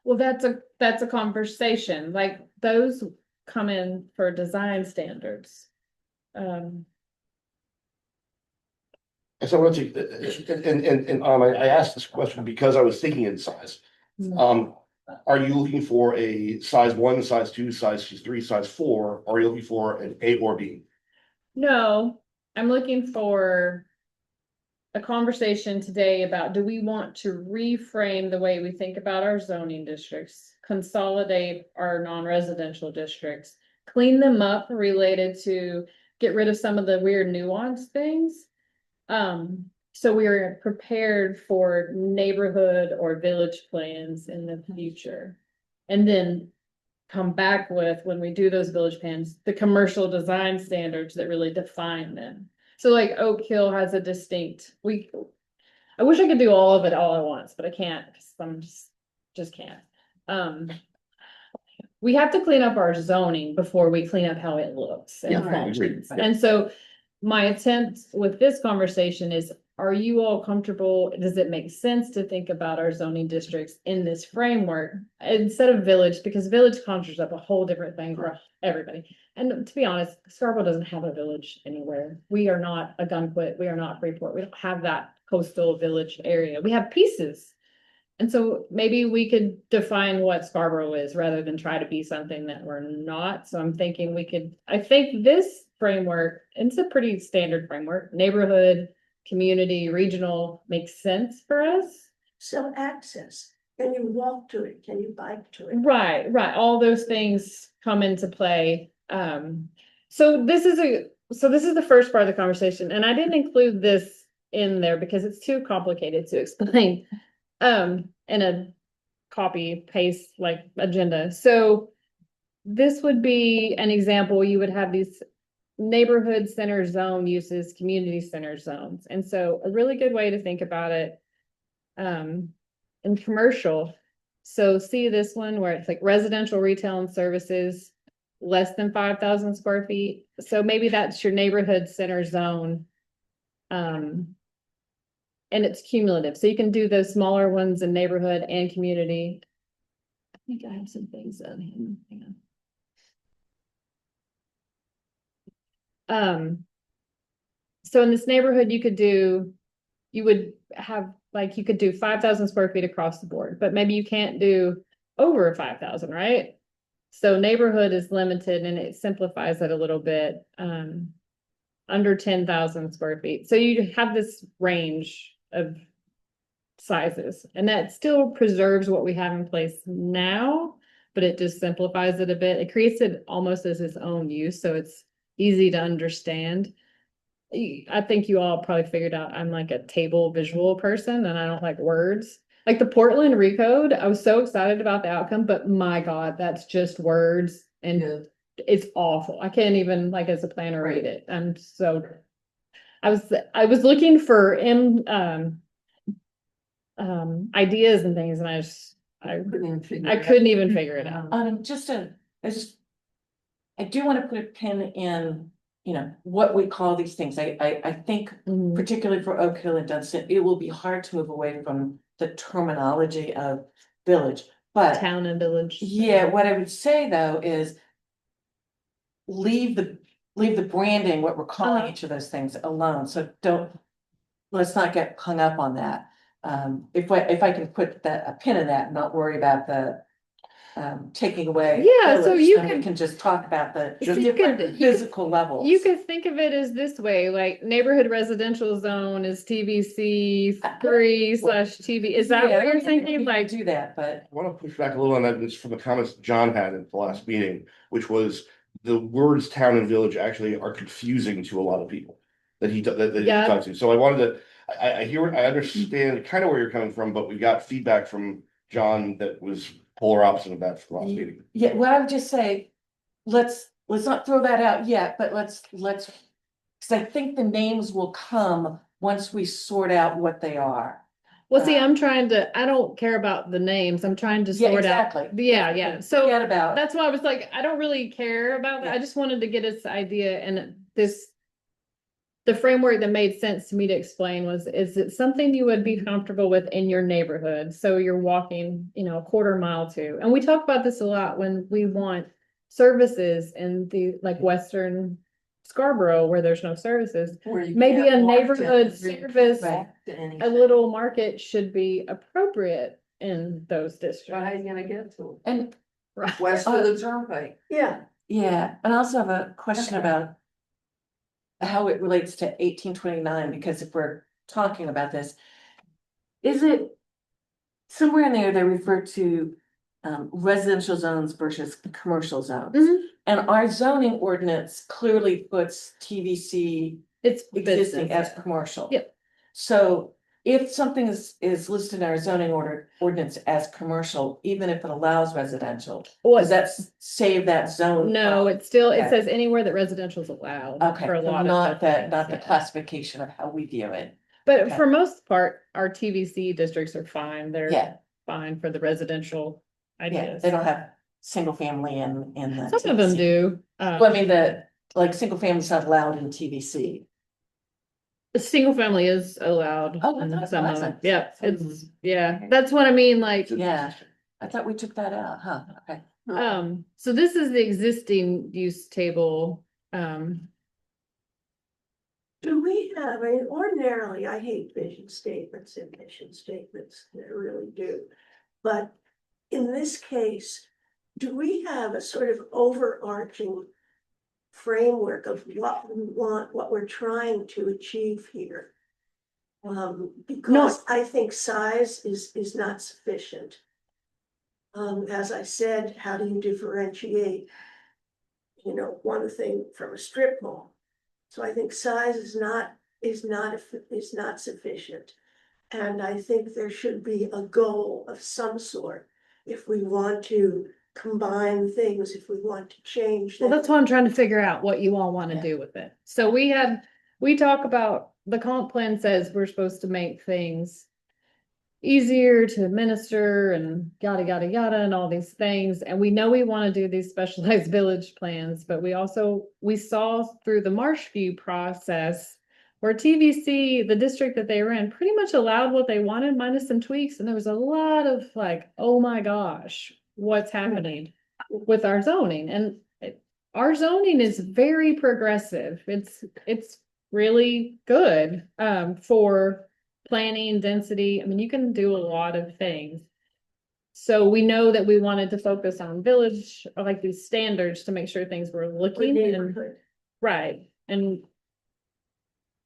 Well, that's a conversation, like those come in for design standards. And so, I asked this question because I was thinking in size. Are you looking for a size 1, size 2, size 3, size 4? Or are you looking for an A or B? No, I'm looking for a conversation today about, do we want to reframe the way we think about our zoning districts, consolidate our non-residential districts, clean them up related to get rid of some of the weird nuanced things. So we are prepared for neighborhood or village plans in the future. And then come back with, when we do those village plans, the commercial design standards that really define them. So like Oak Hill has a distinct, I wish I could do all of it all at once, but I can't, because I'm just can't. We have to clean up our zoning before we clean up how it looks and Yeah, I agree. functions. Yeah. And so my attempt with this conversation is, are you all comfortable? Does it make sense to think about our zoning districts in this framework instead of village? Because village conjures up a whole different thing for everybody. And to be honest, Scarborough doesn't have a village anywhere. We are not a Gunquit. We are not Freeport. We don't have that coastal village area. We have pieces. And so maybe we could define what Scarborough is rather than try to be something that we're not. So I'm thinking I think this framework, it's a pretty standard framework, neighborhood, community, regional, makes sense for us. So access, can you walk to it? Can you bike to it? Right. All those things come into play. So this is the first part of the conversation, and I didn't include this in there because it's too complicated to explain in a copy paste like agenda. So this would be an example. You would have these neighborhood center zone uses, community center zones. And so a really good way to think about it in commercial. So see this one where it's like residential, retail and services less than 5,000 square feet. So maybe that's your neighborhood center zone. And it's cumulative. So you can do those smaller ones in neighborhood and community. I think I have some things on him. Hang on. So in this neighborhood, you could do 5,000 square feet across the board, but maybe you can't do over 5,000, right? So neighborhood is limited and it simplifies it a little bit, under 10,000 square feet. So you have this range of sizes and that still preserves what we have in place now, but it just simplifies it a bit. It creates it almost as its own use. So it's easy to understand. I think you all probably figured out I'm like a table visual person and I don't like words. Like the Portland recode, I was so excited about the outcome, but my God, that's just words and it's awful. I can't even like as a planner read it. I was looking for ideas and things and I couldn't even figure it out. I do want to put a pin in, what we call these things. I think particularly for Oak Hill and Dunstan, it will be hard to move away from the terminology of village, but Town and village. yeah, what I would say though is leave the branding, what we're calling each of those things alone. So let's not get hung up on that. If I can put a pin in that and not worry about the taking away. Yeah, so village, you then we can just talk about the So different physical levels. You could think of it as this way, like neighborhood residential zone is TVC 3/TV. Is that what you're thinking? Like do that, but I want to push back a little on that. It's from the comments John had at the last meeting, which was the words town and village actually are confusing to a lot of people that he talks to. So I wanted to, I understand kind of where you're coming from, but we got feedback from John that was polar opposite of that for the last meeting. Yeah, well, I would just say, let's not throw that out yet, but let's, because I think the names will come once we sort out what they are. Well, see, I don't care about the names. I'm trying to sort out. Yeah. So Forget about. that's why I was like, I don't really care about that. I just wanted to get this idea and this the framework that made sense to me to explain was, is it something you would be comfortable with in your neighborhood? So you're walking, a quarter mile to, and we talk about this a lot when we want services in the, like, western Scarborough, where there's no services. Where you Maybe can't a walk to neighborhood every- service, back to a anything. little market should be appropriate in those districts. But how are you gonna get to And, Right. it? West of the turnpike. Yeah, yeah, and I also have a question about how it relates to 1829, because if we're talking about this, is it somewhere in there they refer to residential zones versus commercial zones? Mhm. And our zoning ordinance clearly puts TVC It's existing as business. commercial. Yep. So if something is listed in our zoning ordinance as commercial, even if it allows residential, Well, does that save that zone? no, it's still, it Okay. says anywhere that residential is allowed. Okay, For a so lot of not different the things, yeah. classification of how we view it. But okay. for most part, our TVC districts are fine. They're Yeah, fine for the residential yeah, ideas. they don't have single family in the. Some of them TVC. do. Well, I mean, like, single family is not allowed in TVC. A single family is allowed. Oh, I in thought it some of wasn't. them. Yeah, it's, yeah, that's what I mean, like, Yeah, I thought we took that out, huh? Okay. so this is the existing use table. do we have, I mean, ordinarily, I hate vision statements and mission statements, I really do. But in this case, do we have a sort of overarching framework of what we want, what we're trying to achieve here? Because I think size is not sufficient. As I said, how do you differentiate, one thing from a strip mall? So I think size is not sufficient. And I think there should be a goal of some sort if we want to combine things, if we want to change. Well, them. that's what I'm trying to figure out, what you all want to Yeah. do with it. So we talk about, the comp plan says we're supposed to make things easier to administer and yada, yada, yada, and all these things. And we know we want to do these specialized village plans, but we saw through the Marshview process where TVC, the district that they were in, pretty much allowed what they wanted minus some tweaks. And there was a lot of like, oh my gosh, what's happening with our zoning? And our zoning is very progressive. It's really good, for planning, density. I mean, you can do a lot of things. So we know that we wanted to focus on village, or like these standards, to make sure things were Or looking and neighborhood. right. And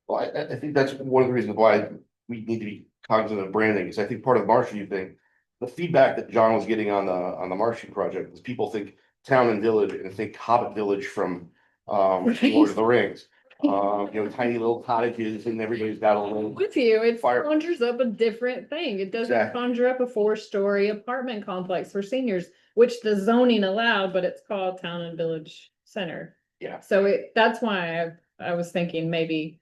Well, I think that's one of the reasons why we need to be cognizant of branding, is I think part of the Marshview thing, the feedback that John was getting on the Marshview project was people think town and village and think Hobbit Village from Lord of the Rings. Tiny little cottages and everybody's got a little. with you, it Fire- conjures up a different thing. It doesn't Exactly. conjure up a 4-story apartment complex for seniors, which the zoning allowed, but it's called Town and Village Center. Yeah. So that's why I was thinking maybe.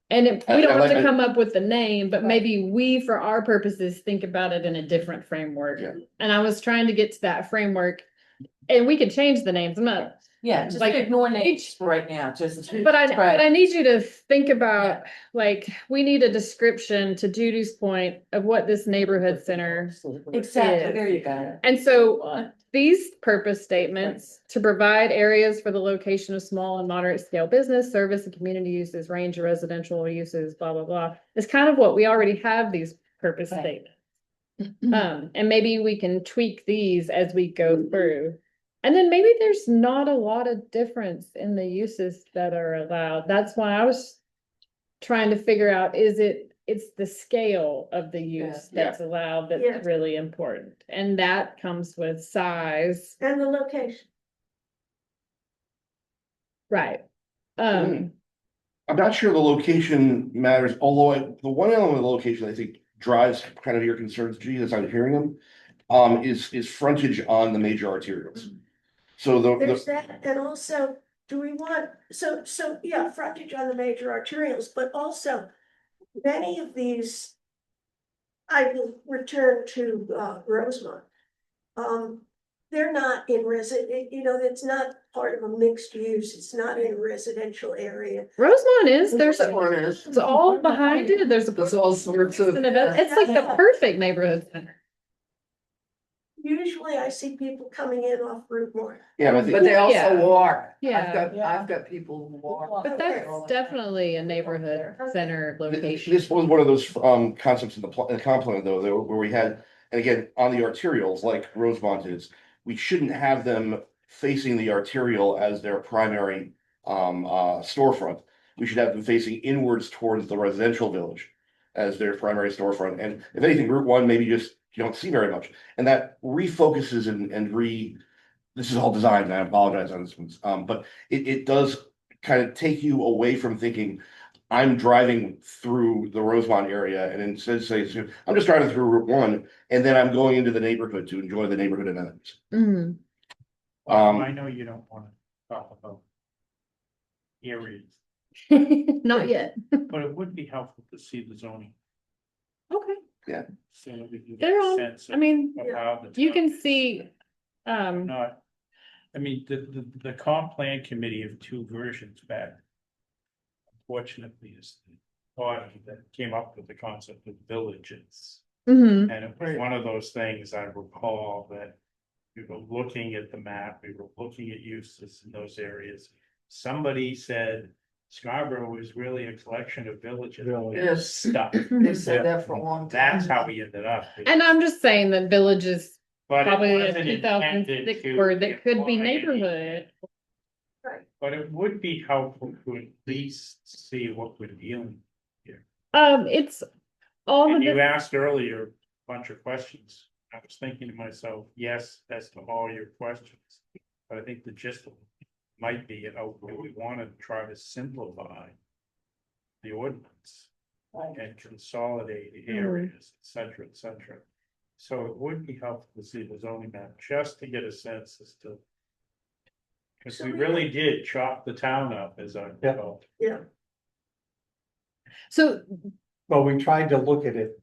And we I don't have like to it. come up with the name, but maybe we, for our purposes, think about it in a different framework. Yeah. And I was trying to get to that framework, and we could change the names. I'm not, Yeah, just Like, ignore names right now, just. but I Right. need you to think about, like, we need a description, to Judy's point, of what this neighborhood center. Exactly, is. there you go. And so these purpose statements, to provide areas for the location of small and moderate scale business, service and community uses, range of residential uses, blah, blah, blah, is kind of what we already have, these purpose Right. statements. And maybe we can tweak these as we go through. And then maybe there's not a lot of difference in the uses that are allowed. That's why I was trying to figure out, it's the scale of the use Yeah. that's allowed that's Yeah. really important. And that comes with size, And the location. right? I'm not sure the location matters, although the one element of the location I think drives kind of your concerns, G, as I'm hearing them, is frontage on the major arterials. So There's that, and also, do we want, yeah, frontage on the major arterials, but also many of these. I will return to Rosemont. They're not in it's not part of a mixed use, it's not in a residential area. Rosemont is, there's, That one is. it's all behind it, there's a. There's all sorts of. It's like the perfect neighborhood center. Usually I see people coming in off Route 1. Yeah, but I But think, they also Yeah. walk. Yeah. I've got people who walk. But that's definitely a neighborhood center location. this was one of those concepts in the comp plan though, where we had, and again, on the arterials, like Rosemont is, we shouldn't have them facing the arterial as their primary storefront. We should have them facing inwards towards the residential village as their primary storefront. And if anything, Route 1, maybe just you don't see very much. And that refocuses this is all designed, and I apologize on this one. But it does kind of take you away from thinking, I'm driving through the Rosemont area, and instead say, I'm just driving through Route 1, and then I'm going into the neighborhood to enjoy the neighborhood amenities. Mhm. I know you don't wanna talk about areas, Not yet. but it would be helpful to see the zoning. Okay, So that we can get they're a all, sense I mean, of how the you town- can see, Not, I mean, the comp plan committee of two versions back. Unfortunately, is the body that came up with the concept of villages. mhm. And it was one of those things I recall that we were looking at the map, we were looking at uses in those areas. Somebody said Scarborough is really a collection of villages. Yes. Stuff. They said that for a long time. That's how we ended up. And I'm just saying that villages But it probably a wasn't 2006 intended to word that could be imply anything. neighborhood. But it would be helpful to at least see what we're dealing. It's all of And you the, asked earlier a bunch of questions. I was thinking to myself, yes, as to all your questions. But I think the gist of it might be, we want to try to simplify the ordinance and consolidate areas, et cetera, et cetera. So it would be helpful to see the zoning map, just to get a sense as to. Because we really did chop the town up, as I recall. so, Well, we tried to look at it.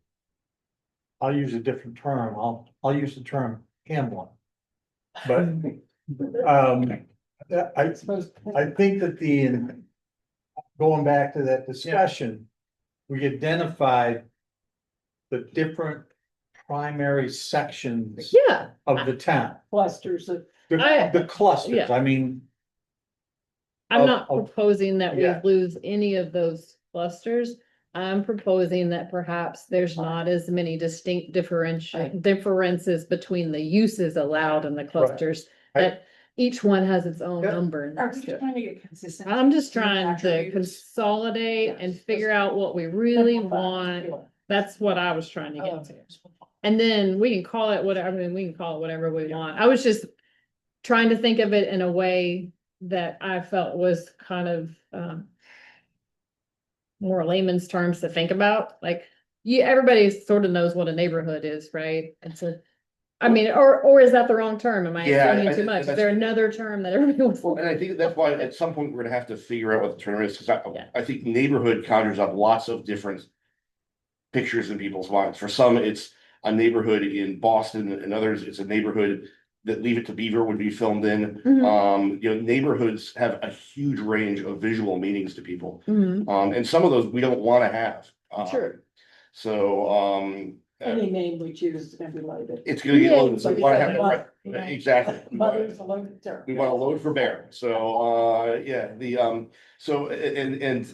I'll use a different term. I'll use the term Hamlin. But, I think that going back to that discussion, we identified the different primary sections yeah, of the town, Clusters of. the clusters, yeah. I mean. I'm Of- not of- proposing that we yeah. lose any of those clusters. I'm proposing that perhaps there's not as many distinct differences between the uses allowed in the clusters. Right. That each one has its own Yeah. number Are next we to it. trying to get consistent? I'm just trying to attributes? consolidate and figure out what we really want. That's what I was trying to get to. And then we can call it whatever, I mean, we can call it whatever we want. I was just trying to think of it in a way that I felt was kind of, more layman's terms to think about, like, everybody sort of knows what a neighborhood is, right? I mean, or is that the wrong term? Am I Yeah, assuming I- too much? Is that's- there another term that everybody wants? Well, and I think that's why at some point we're gonna have to figure out what the term is, because Yeah. I think neighborhood conjures up lots of different pictures in people's minds. For some, it's a neighborhood in Boston, and others, it's a neighborhood that Leave It to Beaver would be filmed in. Mhm. Neighborhoods have a huge range of visual meanings to people. Mhm. And some of those we don't wanna have. Sure. So, Any name we choose is gonna be loaded. it's gonna get Yeah, loaded, so we wanna have, but- right, exactly. Mother's a loaded term. We want to load for bear, so, yeah, so, and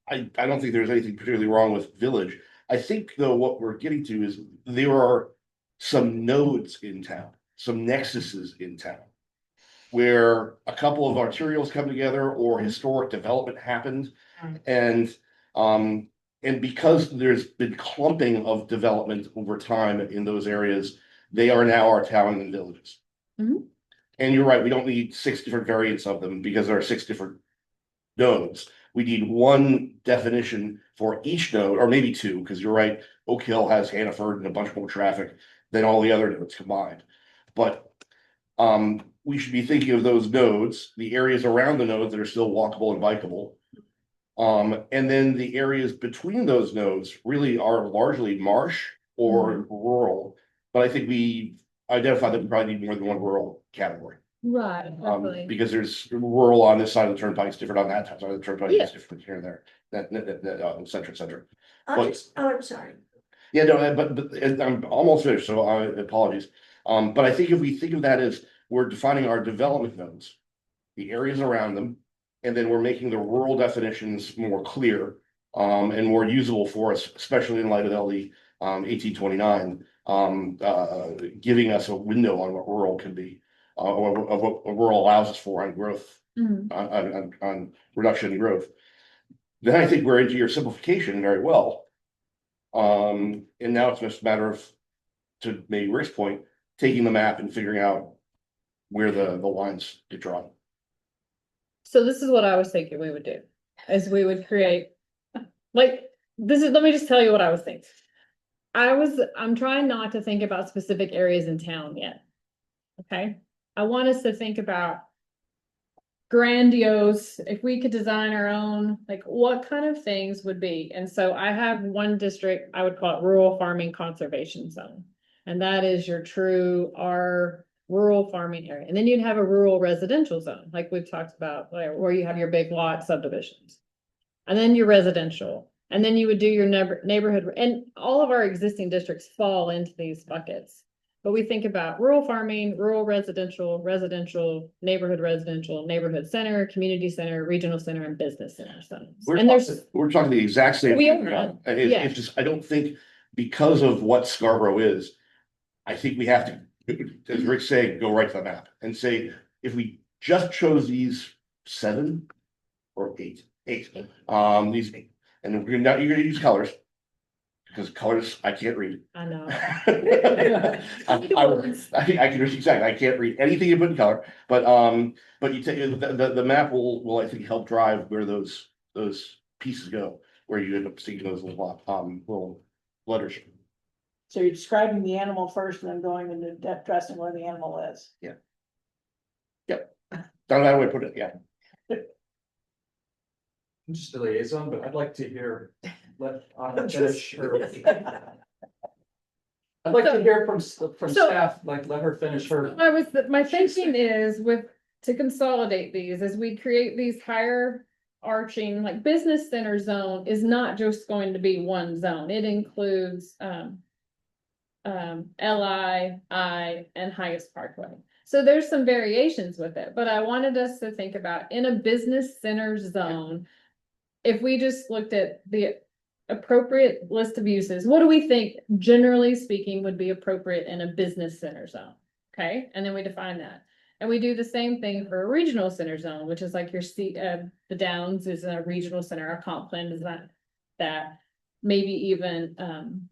I don't think there's anything particularly wrong with village. I think though, what we're getting to is there are some nodes in town, some nexuses in town. Where a couple of arterials come together or historic development happened. And because there's been clumping of development over time in those areas, they are now our town and villages. Mhm. And you're right, we don't need 6 different variants of them because there are 6 different nodes. We need one definition for each node, or maybe 2, because you're right, Oak Hill has Hannaford and a bunch more traffic than all the other nodes combined. But we should be thinking of those nodes, the areas around the nodes that are still walkable and bikeable. And then the areas between those nodes really are largely marsh or rural. But I think we identified that we probably need more than one rural category. Right, definitely. Because there's rural on this side of the turnpike, it's different on that side of the turnpike, Yeah. it's different here and there, et cetera, et cetera. I'm sorry. Yeah, no, but I'm almost finished, so apologies. But I think if we think of that as we're defining our development nodes, the areas around them, and then we're making the rural definitions more clear, and more usable for us, especially in light of LD 1829, giving us a window on what rural can be, or of what rural allows us for on growth, Mhm. on reduction in growth. Then I think we're into your simplification very well. And now it's just a matter of, to maybe Rick's point, taking the map and figuring out where the lines get drawn. So this is what I was thinking we would do, is we would create, like, let me just tell you what I was thinking. I'm trying not to think about specific areas in town yet. Okay, I want us to think about grandiose, if we could design our own, like what kind of things would be. And so I have one district, I would call it rural farming conservation zone. And that is your true our rural farming area. And then you'd have a rural residential zone, like we've talked about, where you have your big lot subdivisions. And then your residential. And then you would do your neighborhood, and all of our existing districts fall into these buckets. But we think about rural farming, rural residential, neighborhood center, community center, regional center, and business center. We're talking the exact same. We thing. are, It's just, I don't think, because of what Scarborough is, I think we have to, as Rick said, go right to the map and say, if we just chose these 7 or 8, these 8, and you're gonna use colors. Because colors, I can't read. I know. I can read exactly. I can't read anything you put in color, but you take the map will I think help drive where those pieces go, where you end up seeing those little letters. So you're describing the animal first and then going into depth addressing where the animal is. Yeah. Yep. Don't know how to put it. Yeah. I'm just a liaison, but I'd like to hear, let Anna finish her. I'd like to hear from staff, like, let her finish her. My thinking is to consolidate these, as we create these higher arching, like business center zone is not just going to be one zone. It includes, LI, I, and highest parkway. So there's some variations with it, but I wanted us to think about in a business center zone, if we just looked at the appropriate list of uses, what do we think, generally speaking, would be appropriate in a business center zone? Okay, and then we define that. And we do the same thing for a regional center zone, which is like your the Downs is a regional center, our comp plan is that. Maybe even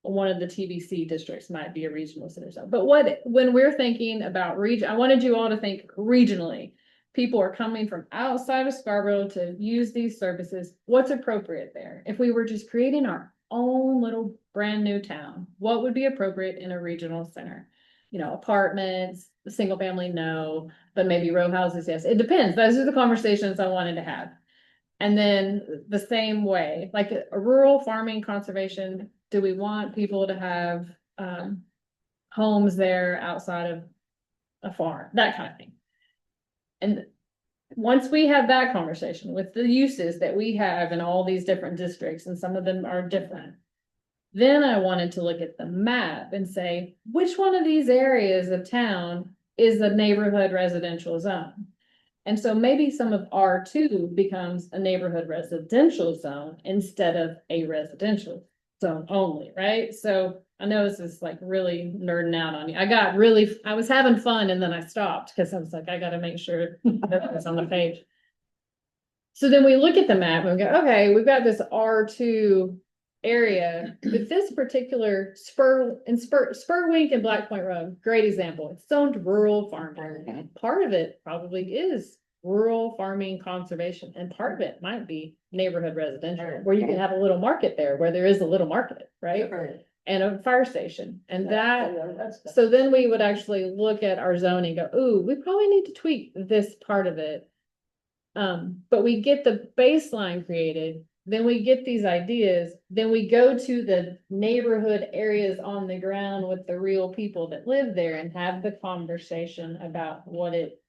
one of the TBC districts might be a regional center zone. But when we're thinking about region, I wanted you all to think regionally. People are coming from outside of Scarborough to use these services. What's appropriate there? If we were just creating our own little brand new town, what would be appropriate in a regional center? You know, apartments, single family, no, but maybe row houses, yes. It depends. Those are the conversations I wanted to have. And then the same way, like a rural farming conservation, do we want people to have homes there outside of a farm, that kind of thing? And once we have that conversation with the uses that we have in all these different districts, and some of them are different, then I wanted to look at the map and say, which one of these areas of town is a neighborhood residential zone? And so maybe some of R2 becomes a neighborhood residential zone instead of a residential zone only, right? So I know this is like really nerding out on you. I was having fun and then I stopped because I was like, I gotta make sure that's on the page. So then we look at the map and we go, okay, we've got this R2 area, but this particular Spurwink and Black Point Road, great example. It's zoned rural farming. Part of it probably is rural farming conservation, and part of it might be neighborhood residential, where you can have a little market there, where there is a little market, right? And a fire station, and so then we would actually look at our zoning and go, ooh, we probably need to tweak this part of it. But we get the baseline created, then we get these ideas, then we go to the neighborhood areas on the ground with the real people that live there and have the conversation about what it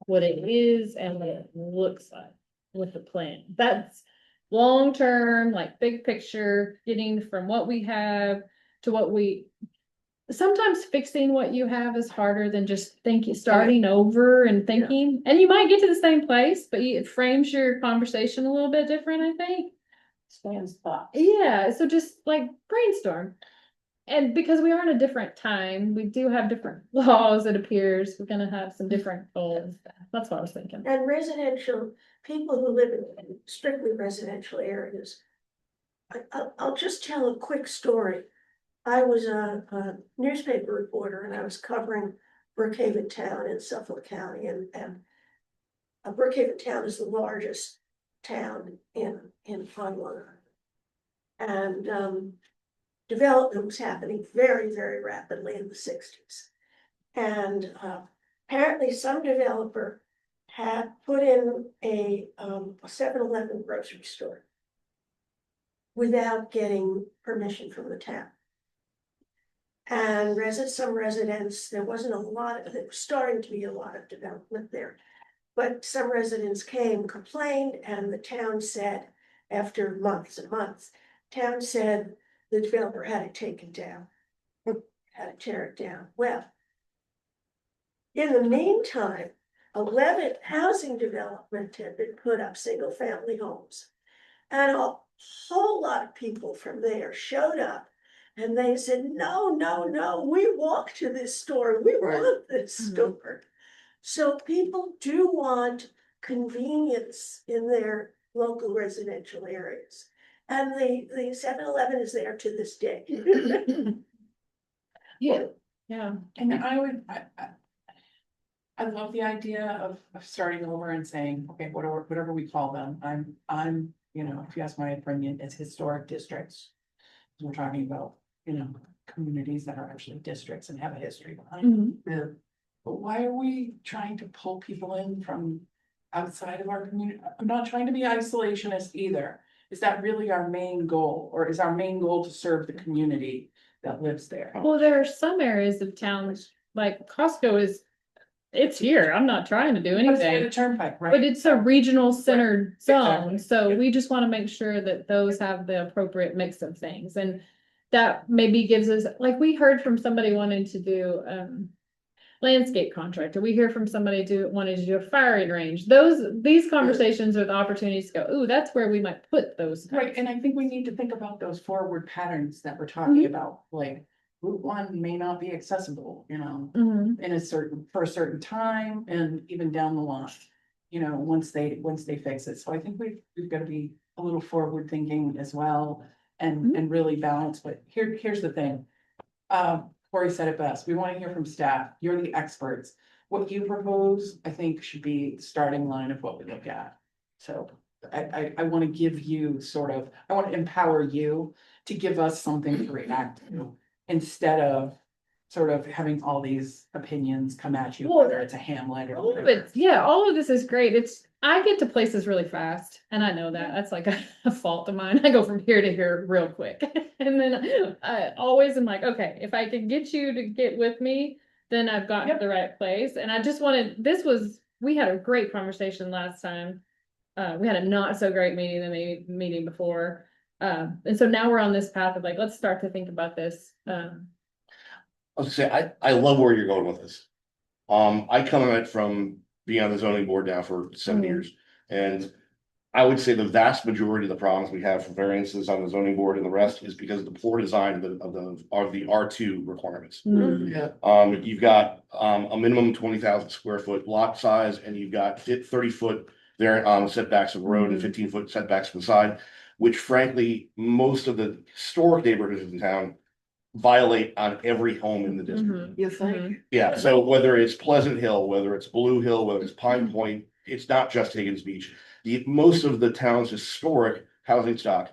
is and what it looks like with the plan. That's long-term, like big picture, getting from what we have to what we. Sometimes fixing what you have is harder than just starting over and thinking, and you might get to the same place, but it frames your conversation a little bit different, I think. Stands thoughts. Yeah, so just like brainstorm. And because we are in a different time, we do have different laws, it appears, we're gonna have some different goals. That's what I was thinking. And residential, people who live in strictly residential areas. I'll just tell a quick story. I was a newspaper reporter and I was covering Brookhaven Town in Suffolk County, and Brookhaven Town is the largest town in Long Island. And development was happening very, very rapidly in the 60s. And apparently some developer had put in a 7-Eleven grocery store without getting permission from the town. And some residents, there wasn't a lot, there was starting to be a lot of development there. But some residents came, complained, and the town said, after months and months, town said the developer had to take it down, had to tear it down. Well, in the meantime, 11 housing development had been put up, single family homes. And a whole lot of people from there showed up. And they said, no, we walk to this store. We want this store. So people do want convenience in their local residential areas. And the 7-Eleven is there to this day. Yeah. And I love the idea of starting over and saying, okay, whatever we call them, I'm, if you ask my opinion, it's historic districts. We're talking about, communities that are actually districts and have a history behind them. But why are we trying to pull people in from outside of our community? I'm not trying to be isolationist either. Is that really our main goal, or is our main goal to serve the community that lives there? Well, there are some areas of town, like Costco it's here. I'm not trying to do But it's for anything. the turnpike, right? But it's a regional centered zone, Exactly. so Yeah. we just want to make sure that those have the appropriate mix of things, and that maybe gives us, like, we heard from somebody wanting to do landscape contractor. We hear from somebody wanting to do a firing range. These conversations are the opportunities to go, ooh, that's where we might put those. Right, and I think we need to think about those forward patterns that we're talking about, like Route 1 may not be accessible, Mhm. for a certain time, and even down the line. Once they fix it, so I think we've got to be a little forward thinking as well, and really balance, but here's the thing. Corey said it best, we want to hear from staff, you're the experts. What you propose, I think, should be the starting line of what we look at. So I want to give you I want to empower you to give us something to react to, instead of sort of having all these opinions come at you, Well, whether it's a Hamlet or All of whatever. it, yeah, all of this is great. I get to places really fast, and I know that. That's like a fault of mine. I go from here to here real quick. And then I always am like, okay, if I can get you to get with me, then I've gotten to the right place. And I just we had a great conversation last time. We had a not so great meeting the meeting before. And so now we're on this path of like, let's start to think about this. I was gonna say, I love where you're going with this. I come at it from being on the zoning board now for 7 years, and I would say the vast majority of the problems we have for variances on the zoning board and the rest is because of the poor design of the R2 requirements. Yeah. You've got a minimum 20,000 square foot lot size, and you've got 30-foot there setbacks of the road and 15-foot setbacks from the side, which frankly, most of the historic neighborhoods in town violate on every home in the district. You think? Yeah, so whether it's Pleasant Hill, whether it's Blue Hill, whether it's Pine Point, it's not just Higgins Beach. Most of the town's historic housing stock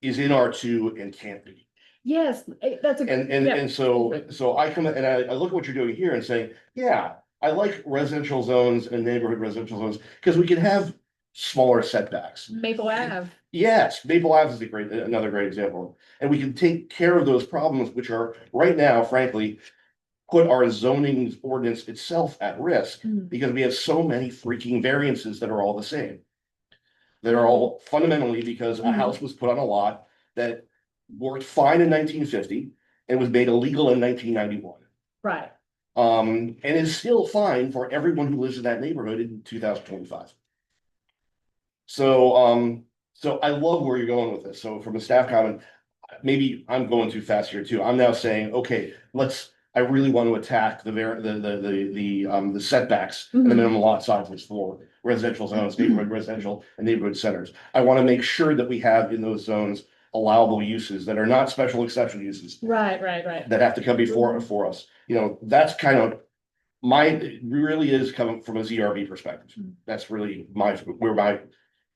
is in R2 and can't be. Yes, that's a. And so I come and I look at what you're doing here and say, yeah, I like residential zones and neighborhood residential zones, because we can have smaller setbacks. Maple Ave. Yes, Maple Ave is another great example. And we can take care of those problems, which are right now, frankly, put our zoning ordinance itself at risk Mm. because we have so many freaking variances that are all the same. That are all fundamentally because a house was put on a lot that worked fine in 1950 and was made illegal in 1991. Right. And is still fine for everyone who lives in that neighborhood in 2025. So I love where you're going with this. So from a staff comment, maybe I'm going too fast here too. I'm now saying, okay, I really want to attack the setbacks and the Mhm. minimum lot sizes for residential zones, neighborhood residential and neighborhood centers. I want to make sure that we have in those zones allowable uses that are not special exception uses Right. that have to come before for us. You know, that's kind of it really is coming from a ZRB perspective. That's really where my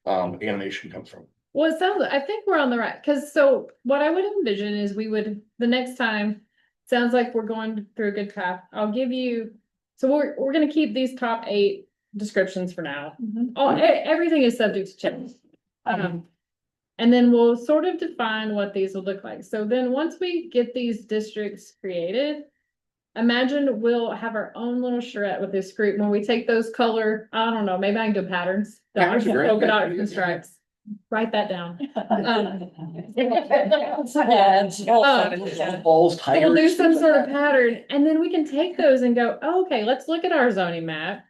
animation comes from. Well, it sounds, I think we're on the right, because so what I would envision is we would, the next time, sounds like we're going through a good path. I'll give you, so we're gonna keep these top 8 descriptions for now. Everything is subject to change. And then we'll sort of define what these will look like. So then once we get these districts created, imagine we'll have our own little charrette with this group when we take those color, I don't know, maybe I can do patterns. Patterns are great. Polka dots and stripes. Write that down. Balls, So we'll do tigers. some sort of pattern, and then we can take those and go, oh, okay, let's look at our zoning map.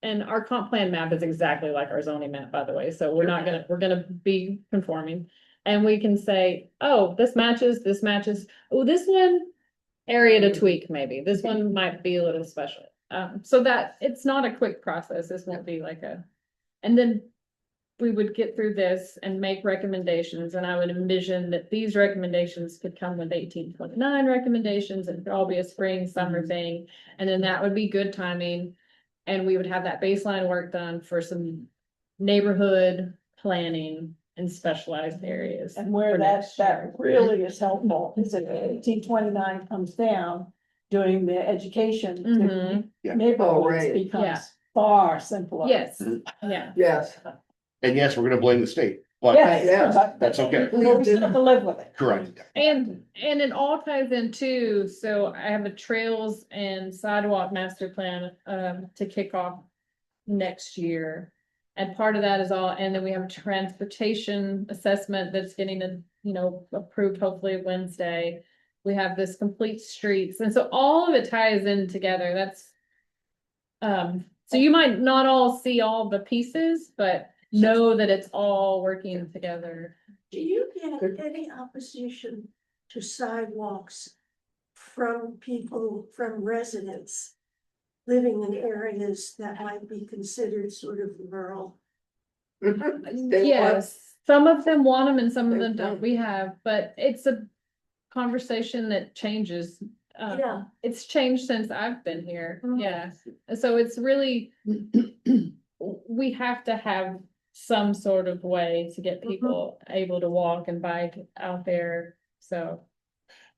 And our comp plan map is exactly like our zoning map, by the way, so we're gonna be conforming. And we can say, oh, this matches, oh, this one area to tweak, maybe, this one might be a little special. So that it's not a quick process, this won't be like and then we would get through this and make recommendations, and I would envision that these recommendations could come with 1829 recommendations, and it could all be a spring, summer thing, and then that would be good timing. And we would have that baseline work done for some neighborhood planning in specialized areas. And where for that next year. really is helpful is that 1829 comes down, doing the education to Mhm. Yeah. Oh, neighborhoods right. Yeah. becomes far simpler. Yes, yeah. Yes. And yes, we're gonna blame the state, but Yes, but that's okay. we have to live with it. Correct. And it all ties in too, so I have a trails and sidewalk master plan to kick off next year. And part of that is and then we have a transportation assessment that's getting approved hopefully Wednesday. We have this complete streets, and so all of it ties in together. That's so you might not all see all the pieces, but know that it's all working together. Do you get any opposition to sidewalks from from residents living in areas that might be considered sort of rural? Yes, some of them want them and some of them They don't. don't. We have, but it's a conversation that changes. Yeah. It's changed since I've been here. Yeah. So it's really, we have to have some sort of way to get people able to walk and bike out there. So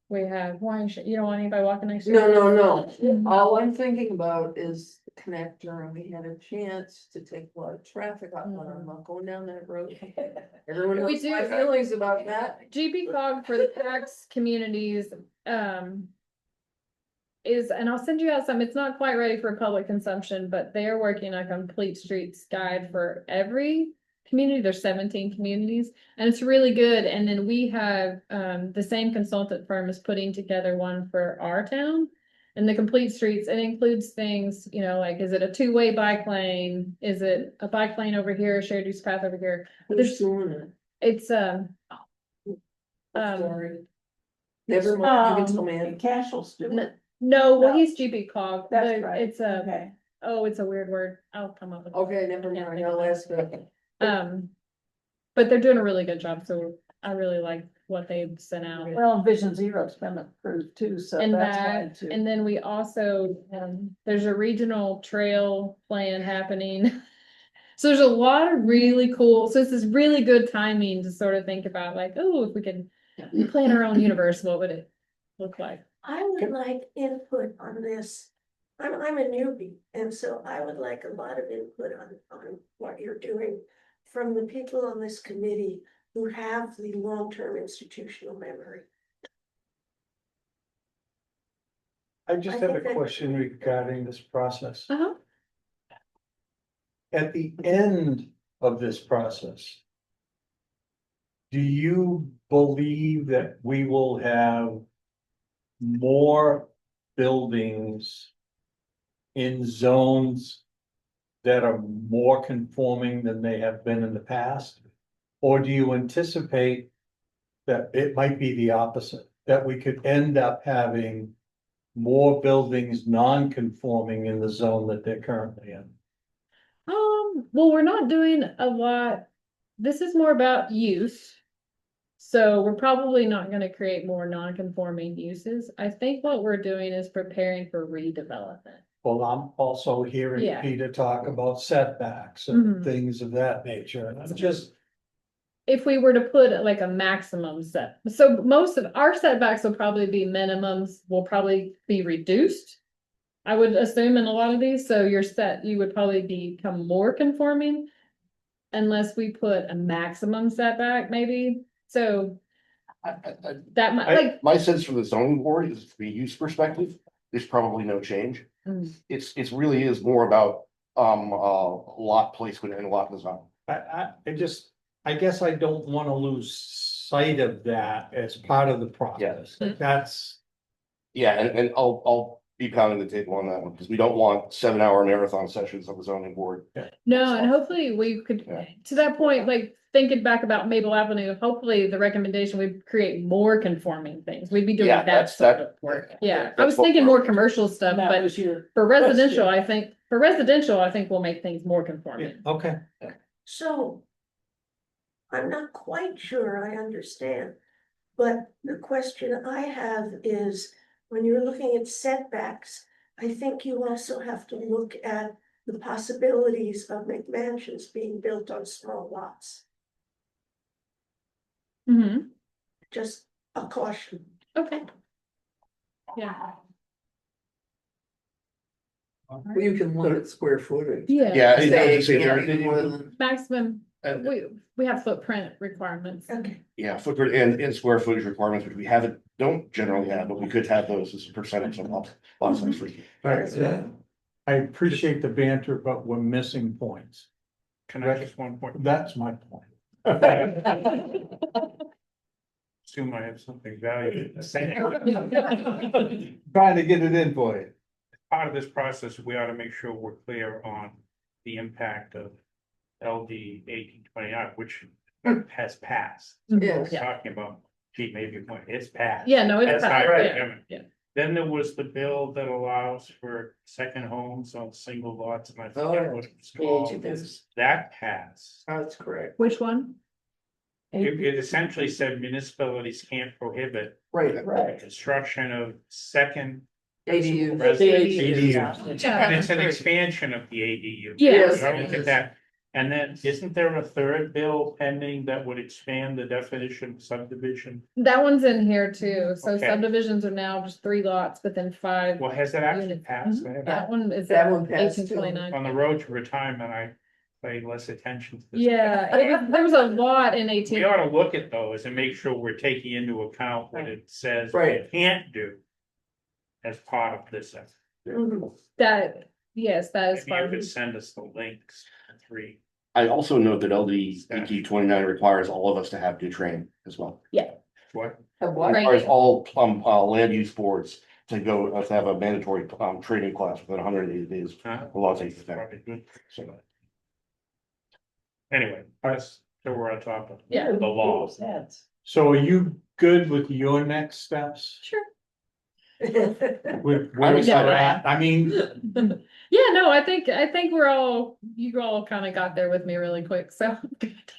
we have, you don't want anybody walking next to you? No. All I'm thinking about is the connector, and we had a chance to take a lot of traffic out, but I'm not going down that road. Everyone We knows my do. feelings about that. GB cog for the tax communities, is, and I'll send you out some, it's not quite ready for public consumption, but they are working on a complete streets guide for every community. There's 17 communities, and it's really good. And then we have, the same consultant firm is putting together one for our town. And the complete streets, it includes things, like, is it a 2-way bike lane? Is it a bike lane over here, a shared use path over here? Who's doing it? It's, Sorry. Never mind, you can tell me. Cashel Stewart. no, well, he's GB cog. That's right. It's a, Okay. it's a weird word. I'll come up with it. Okay, never mind, I'll ask her. But they're doing a really good job, so I really like what they've sent out. Well, Vision Zero's been approved too, so And that's that, why too. and then we also, there's a regional trail plan happening. So there's a lot of really cool, so this is really good timing to sort of think about like, oh, if we could plan our own universe, what would it look like? I would like input on this. I'm a newbie, and so I would like a lot of input on what you're doing. from the people on this committee who have the long-term institutional memory. I just I have a think that- question regarding this process. Uh-huh. At the end of this process, do you believe that we will have more buildings in zones that are more conforming than they have been in the past? Or do you anticipate that it might be the opposite, that we could end up having more buildings non-conforming in the zone that they're currently in? Well, we're not doing a lot. This is more about use. So we're probably not gonna create more non-conforming uses. I think what we're doing is preparing for redevelopment. Well, I'm also hearing Yeah. Peter talk about setbacks Mhm. and things of that nature, and I'm just, If we were to put like a maximum set, so most of our setbacks will probably be minimums, will probably be reduced. I would assume in a lot of these, so you would probably become more conforming. Unless we put a maximum setback, maybe, so that might, like, My sense from the zoning board is from a use perspective, there's probably no change. Mm. It's really is more about, lot placement and lot design. I guess I don't wanna lose sight of that as part of the process. That's, Yeah, and I'll be pounding the table on that one, because we don't want 7-hour marathon sessions on the zoning board. no, and hopefully we could, Yeah. to that point, like, thinking back about Maple Avenue, hopefully the recommendation would create more conforming things, we'd be doing Yeah, that that's- sort that- of work, yeah. I that's was what thinking we're- more commercial stuff, That but was your. for residential, question. for residential, I think we'll make things more yeah, conforming. okay. So I'm not quite sure I understand, but the question I have is, when you're looking at setbacks, I think you also have to look at the possibilities of McMansions being built on small lots. Mm-hmm, Just a caution. okay. Yeah. You can look at square footage. Yeah, Yeah, I Say was it gonna say, can't be there- more than- maximum, And- we have footprint requirements. Okay. Yeah, footprint and square footage requirements, which we don't generally have, but we could have those as a percentage of lot size. I appreciate the banter, but we're missing points. Can I just one point? That's my point. Assume I have something valuable to say. Trying to get it in for you. Part of this process, we ought to make sure we're clear on the impact of LD 1829, which has passed. Yeah. We're talking about, gee, maybe it's passed. Yeah, no, it's That's passed, not yeah, right. yeah. Then there was the bill that allows for second homes on single lots, and I Oh, forget yeah. what it's called. That passed. That's correct. Which one? It essentially said municipalities can't prohibit Right, the construction of second. ADU. residential. And it's an expansion of the ADU. Yes. I look at that. And then isn't there a third bill pending that would expand the definition of subdivision? That one's in here too, so Okay. subdivisions are now just 3 lots, but then 5. Well, has it actually units. passed? Mhm. That one is. That one passed too. 1829. On the road to retirement, I pay less attention to this. Yeah, there was a lot in We 18. ought to look at those and make sure we're taking into account what it says we Right. can't do as part of this effort. That, yes, that is Maybe part you of could it. send us the links to 3. I also note that LD 1829 requires all of us to have new training as well. What? Have what? Right. Requires all land use boards to go, to have a mandatory training class within 180 days. Huh? The law takes effect. Probably good. So, Anyway, that's, so we're on top of Yeah. the law. So are you good with your next steps? Sure. With I'm where we're excited. at? I mean, Yeah, no, I think you all kind of got there with me really quick, so.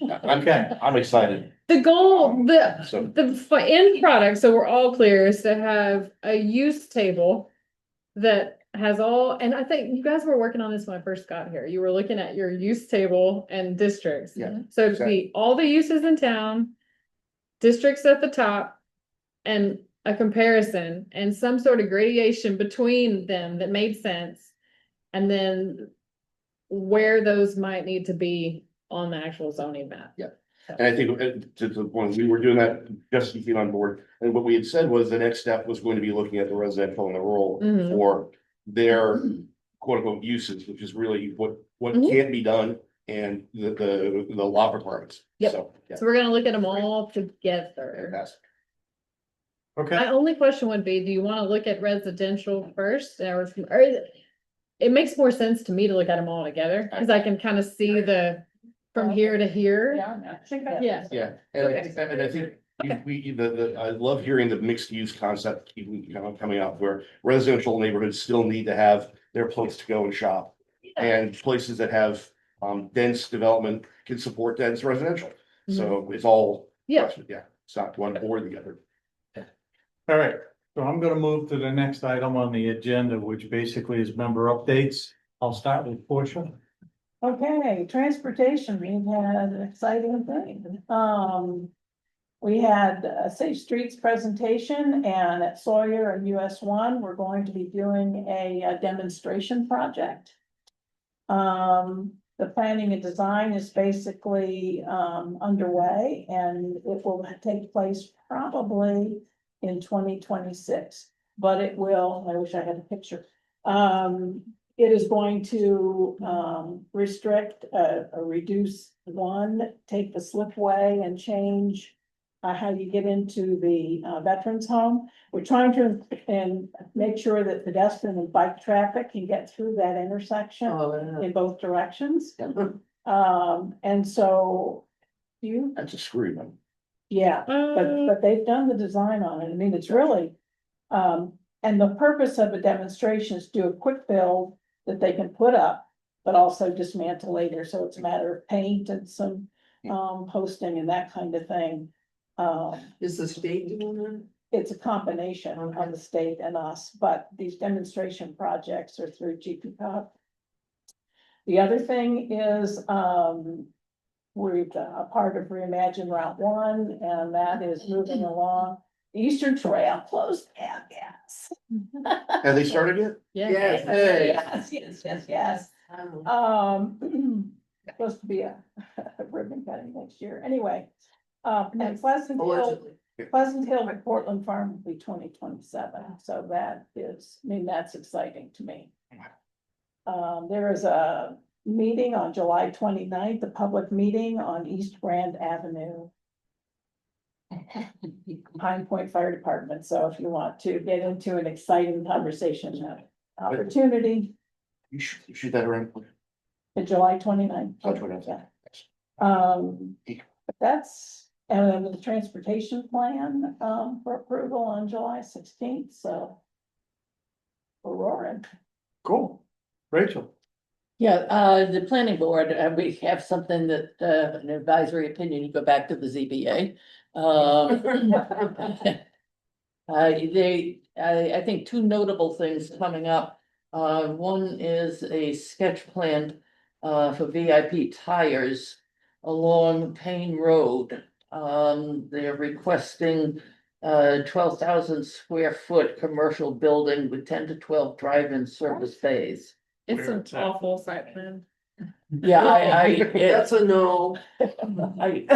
okay, I'm excited. The goal, So the end product, so we're all clear, is to have a use table that has all, and I think you guys were working on this when I first got here. You were looking at your use table and districts. Yeah, So it'd be all the uses in town, districts at the top, and a comparison and some sort of gradation between them that made sense. And then where those might need to be on the actual zoning map. Yeah. And I think when we were doing that, just came on board, and what we had said was the next step was going to be looking at the residential and the rural Mhm. for their quote unquote uses, which is really what Mhm. can be done and the law requirements. Yep. So, yeah. So we're gonna look at them all together. Fantastic. Okay, My only question would be, do you wanna look at residential first or it makes more sense to me to look at them all together, cause I can kind of see the from here to here. Yeah, I think that. Yeah. Yeah, and I think I love hearing the mixed use concept keep coming up where residential neighborhoods still need to have their place to go and shop. And places that have dense development can support dense residential. So it's all. Yeah. Yeah, it's not one or the other. all right, so I'm gonna move to the next item on the agenda, which basically is member updates. I'll start with Portia. Okay, transportation, we've had an exciting thing. We had a Safe Streets presentation and at Sawyer and US1, we're going to be doing a demonstration project. The planning and design is basically underway and it will take place probably in 2026. But it will, I wish I had a picture. It is going to restrict, or reduce take the slipway and change how you get into the veterans home. We're trying to make sure that pedestrian and bike traffic can get through that intersection Oh, in both directions. And so you, That's a screw, man. yeah, but they've done the design on it. I mean, it's really, and the purpose of a demonstration is to do a quick build that they can put up, but also dismantle later. So it's a matter of paint and some posting and that kind of thing. is the state doing that? It's a combination of the state and us, but these demonstration projects are through GPCOG. The other thing is, we're a part of Reimagine Route 1, and that is moving along. The Eastern Trail closed, yes. Have they started yet? Yes. Yes. Supposed to be a ribbon cutting next year, anyway. And Pleasant Hill to Portland Farm will be 2027, so that is, I mean, that's exciting to me. There is a meeting on July 29th, a public meeting on East Grand Avenue. Pine Point Fire Department, so if you want to get into an exciting conversation, opportunity, You shoot that around. July 29th. Oh, 29th. That's, and then the transportation plan, for approval on July 16th, so. We're roaring. Cool. Rachel. Yeah, the planning board, we have something that, an advisory opinion, you go back to the ZBA. I think two notable things coming up. One is a sketch plan, for VIP tires along Payne Road. They're requesting 12,000 square foot commercial building with 10 to 12 drive-in service bays. It's an awful site plan. Yeah, That's a no. I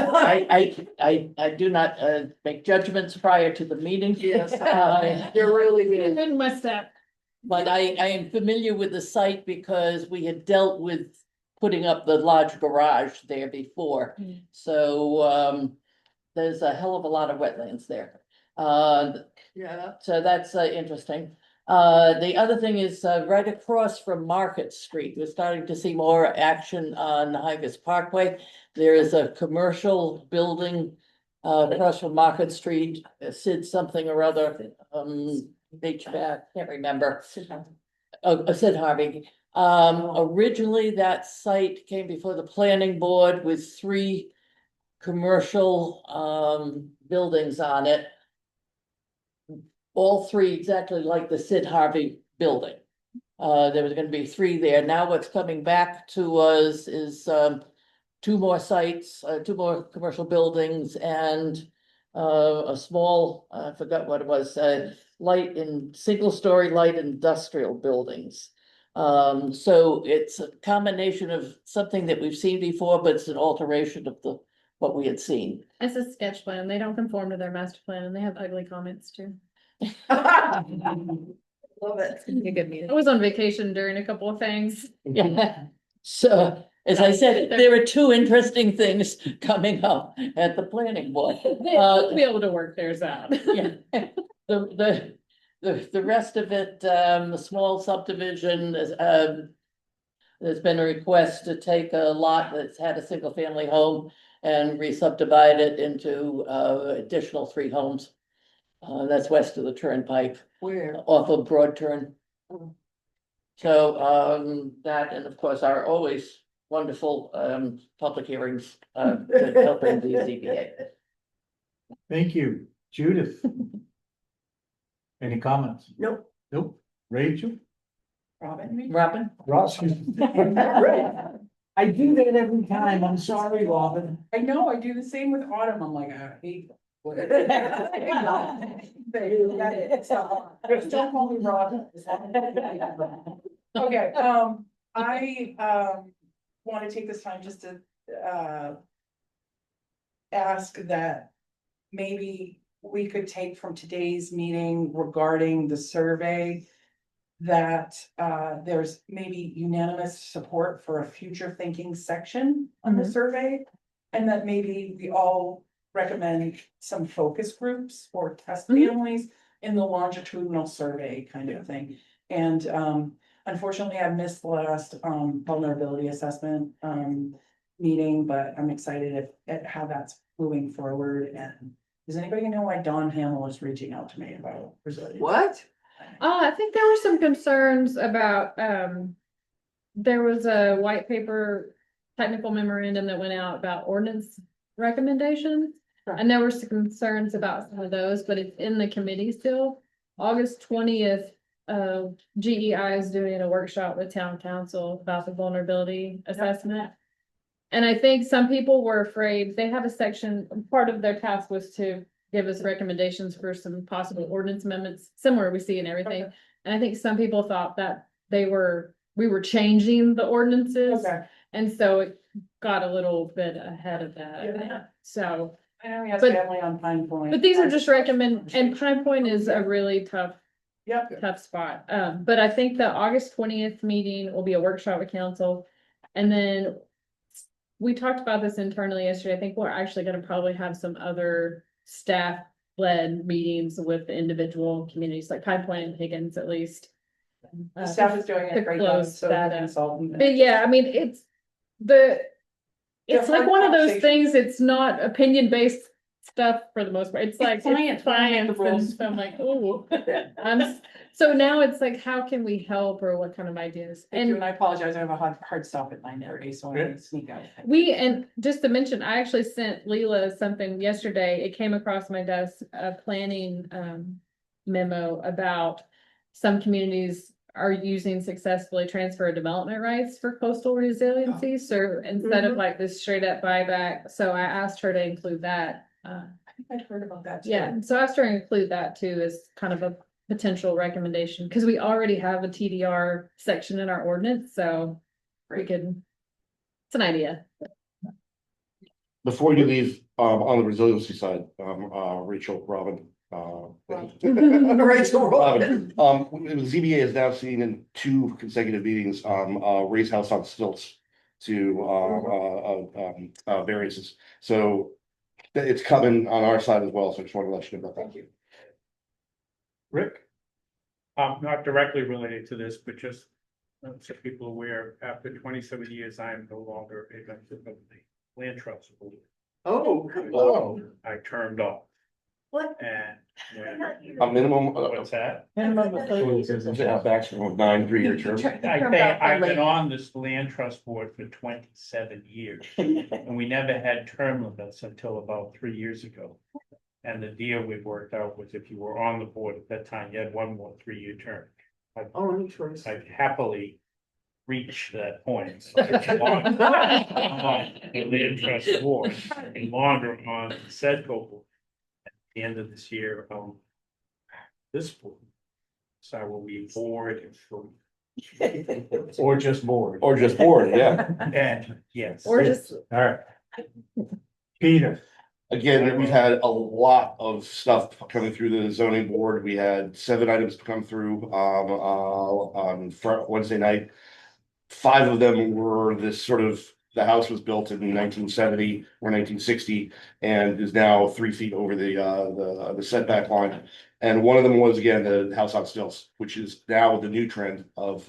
do not make judgments prior to the meeting. Yes, you're really good. Good mistake. But I am familiar with the site because we had dealt with putting up the large garage there before. So there's a hell of a lot of wetlands there. Yeah. So that's interesting. The other thing is right across from Market Street, we're starting to see more action on Higas Parkway. There is a commercial building across from Market Street, Sid something or other, HVAC, can't remember. Oh, Sid Harvey. Originally that site came before the planning board with 3 commercial buildings on it. All 3 exactly like the Sid Harvey building. There was gonna be 3 there. Now what's coming back to us is 2 more sites, 2 more commercial buildings and a small, I forgot what it was, single-story light industrial buildings. So it's a combination of something that we've seen before, but it's an alteration of what we had seen. It's a sketch plan. They don't conform to their master plan and they have ugly comments too. Love it. It's gonna be a good meeting. I was on vacation during a couple of things. Yeah, so as I said, there are two interesting things coming up at the planning board. They'll be able to work theirs out. Yeah, the rest of it, the small subdivision is, there's been a request to take a lot that's had a single family home and re-subdivide it into, additional 3 homes. That's west of the turnpike, Where? off of Broad Turn. So, that, and of course, our always wonderful, public hearings, to helping the ZBA. Thank you. Judith? Any comments? Nope. Nope. Rachel? Robin? Robin? Ross? I do that every time. I'm sorry, Robin. I know, I do the same with Autumn. I'm like, I hate. Don't call me Robin. Okay, I want to take this time just to ask that maybe we could take from today's meeting regarding the survey that there's maybe unanimous support for a future thinking section on the survey, and that maybe we all recommend some focus groups or test families in the longitudinal survey kind of thing. And unfortunately, I missed the last vulnerability assessment meeting, but I'm excited at how that's moving forward. And does anybody know why Don Hamill is reaching out to me about resilience? What? I think there were some concerns about, there was a white paper technical memorandum that went out about ordinance recommendations. Right. And there were some concerns about some of those, but it's in the committee still. August 20th, GEI is doing a workshop with town council about the vulnerability assessment. And I think some people were afraid, they have a section, part of their task was to give us recommendations for some possible ordinance amendments, similar we see in everything. Okay. And I think some people thought that we were changing the ordinances. Okay. And so it got a little bit ahead of that. Yeah. So, I know he has But- family on Pine Point. but these are just and Pine Point is a really tough spot. But I think the August 20th meeting will be a workshop with council. And then we talked about this internally yesterday. I think we're actually gonna probably have some other staff-led meetings with the individual communities, like Pine Point and Higgins at least. The staff is doing to a great job, close so that the up. consultant. But yeah, I mean, it's like one of those conversation. things, it's not opinion-based stuff for the most part. It's like science, science, the rules. and so I'm like, ooh. So now it's like, how can we help or what kind of ideas? Thank you, And and I apologize, I have a hard stop at 9:30, so I'm gonna sneak out. and just to mention, I actually sent Leela something yesterday. It came across my desk, a planning memo about some communities are using successfully transfer development rights for coastal resiliency. So instead of like this straight up buyback, so I asked her to include that. I think I've heard about that too. Yeah, so I asked her to include that too as kind of a potential recommendation, because we already have a TDR section in our ordinance, so we could, it's an idea. Before you leave, on the resiliency side, Rachel, Robin, Rachel Robin. The ZBA is now seeing in 2 consecutive meetings, raise house on stilts to, variances. So it's coming on our side as well, so I just wanted to let you know about that. Thank you. Rick? Not directly related to this, but just so people are aware, after 27 years, I am no longer a member of the land trust board. Oh. I turned off. What? And A minimum, what's that? Minimum of 30 years. maximum 9 3-year terms. I think I've been on this land trust board for 27 years, and we never had term limits until about 3 years ago. And the deal we worked out was if you were on the board at that time, you had 1 more 3-year term. Oh, interesting. I've happily reached that point. So I'm on the land trust board and longer on the SEDCO board. At the end of this year, this board. So I will be board for Or just bored. Or just bored, yeah. And, yes. Or just, All right. Peter. Again, we've had a lot of stuff coming through the zoning board. We had 7 items come through on Wednesday night. 5 of them were this sort of, the house was built in 1970 or 1960 and is now 3 feet over the setback line. And one of them was, again, the house on stilts, which is now the new trend of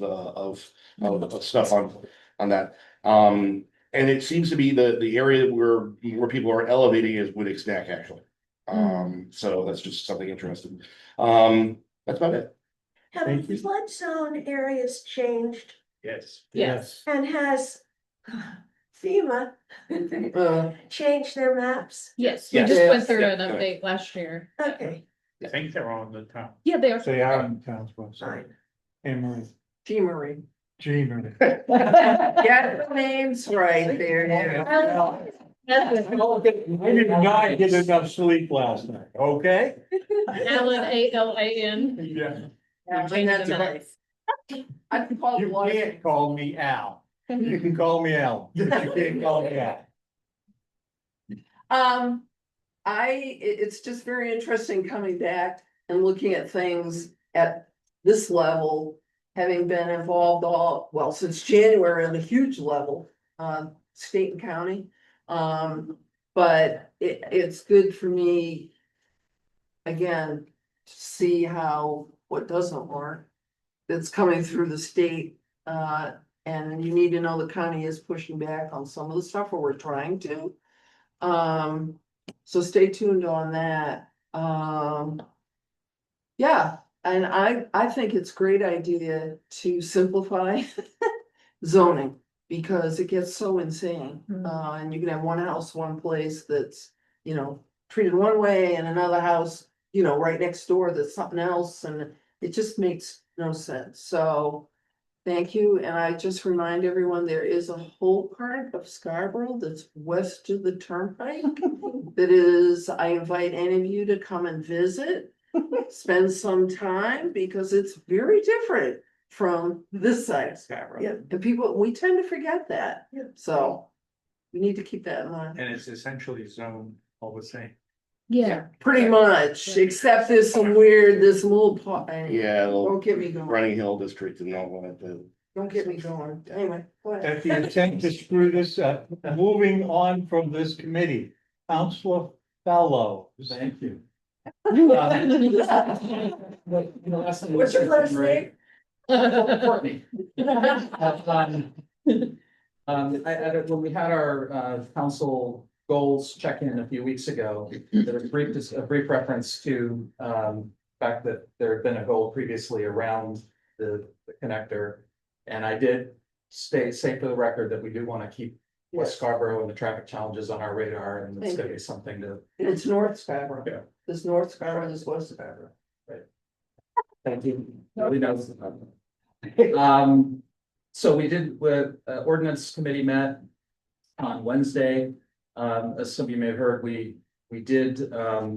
stuff on that. And it seems to be the area where people are elevating is Whittick's Neck, actually. So that's just something interesting. That's about it. Have Thank the you. flood zone areas changed Yes. yes. and has FEMA changed their maps? Yes, we Yes. just went Yes. through an Yeah. update last year. Okay, I think they're on the top. Yeah, they are. They are on the town's website. fine. Emery, G Marie. Jean. Get the names right there. I did not get enough sleep last night, okay? Alan, ALAN. Yeah. I can call it You one. can't call me Al. You can call me Al. You can't call me Al. It's just very interesting coming back and looking at things at this level, having been involved since January on a huge level, state and county. But it's good for me, again, to see how what doesn't work that's coming through the state. And you need to know the county is pushing back on some of the stuff where we're trying to. So stay tuned on that. Yeah, and I think it's a great idea to simplify zoning because it gets so insane. And you can have one house, one place that's, treated one way and another house, right next door that's something else, and it just makes no sense. So thank you, and I just remind everyone, there is a whole part of Scarborough that's west of the turnpike. That is, I invite any of you to come and visit, spend some time, because it's very different from this side of Scarborough. Yeah. And we tend to forget that, Yeah. so we need to keep that in mind. And it's essentially zoned all the same. Yeah. Pretty much, except there's some weird, this little part. Yeah, Don't get me going, Running Hill District and all that. don't get me going, anyway, go ahead. At the intent to screw this up, moving on from this committee, Counselor Fellow. Thank you. What's your first name? Courtney. When we had our council goals check-in a few weeks ago, there was a brief reference to fact that there had been a goal previously around the connector. And I did say for the record that we do want to keep West Scarborough and the traffic challenges on our radar, and it's gonna be something to. It's North Scarborough. Yeah. This North Scarborough, this West Scarborough. Thank you. Nobody knows. So we did, ordinance committee met on Wednesday. As some of you may have heard, we did, I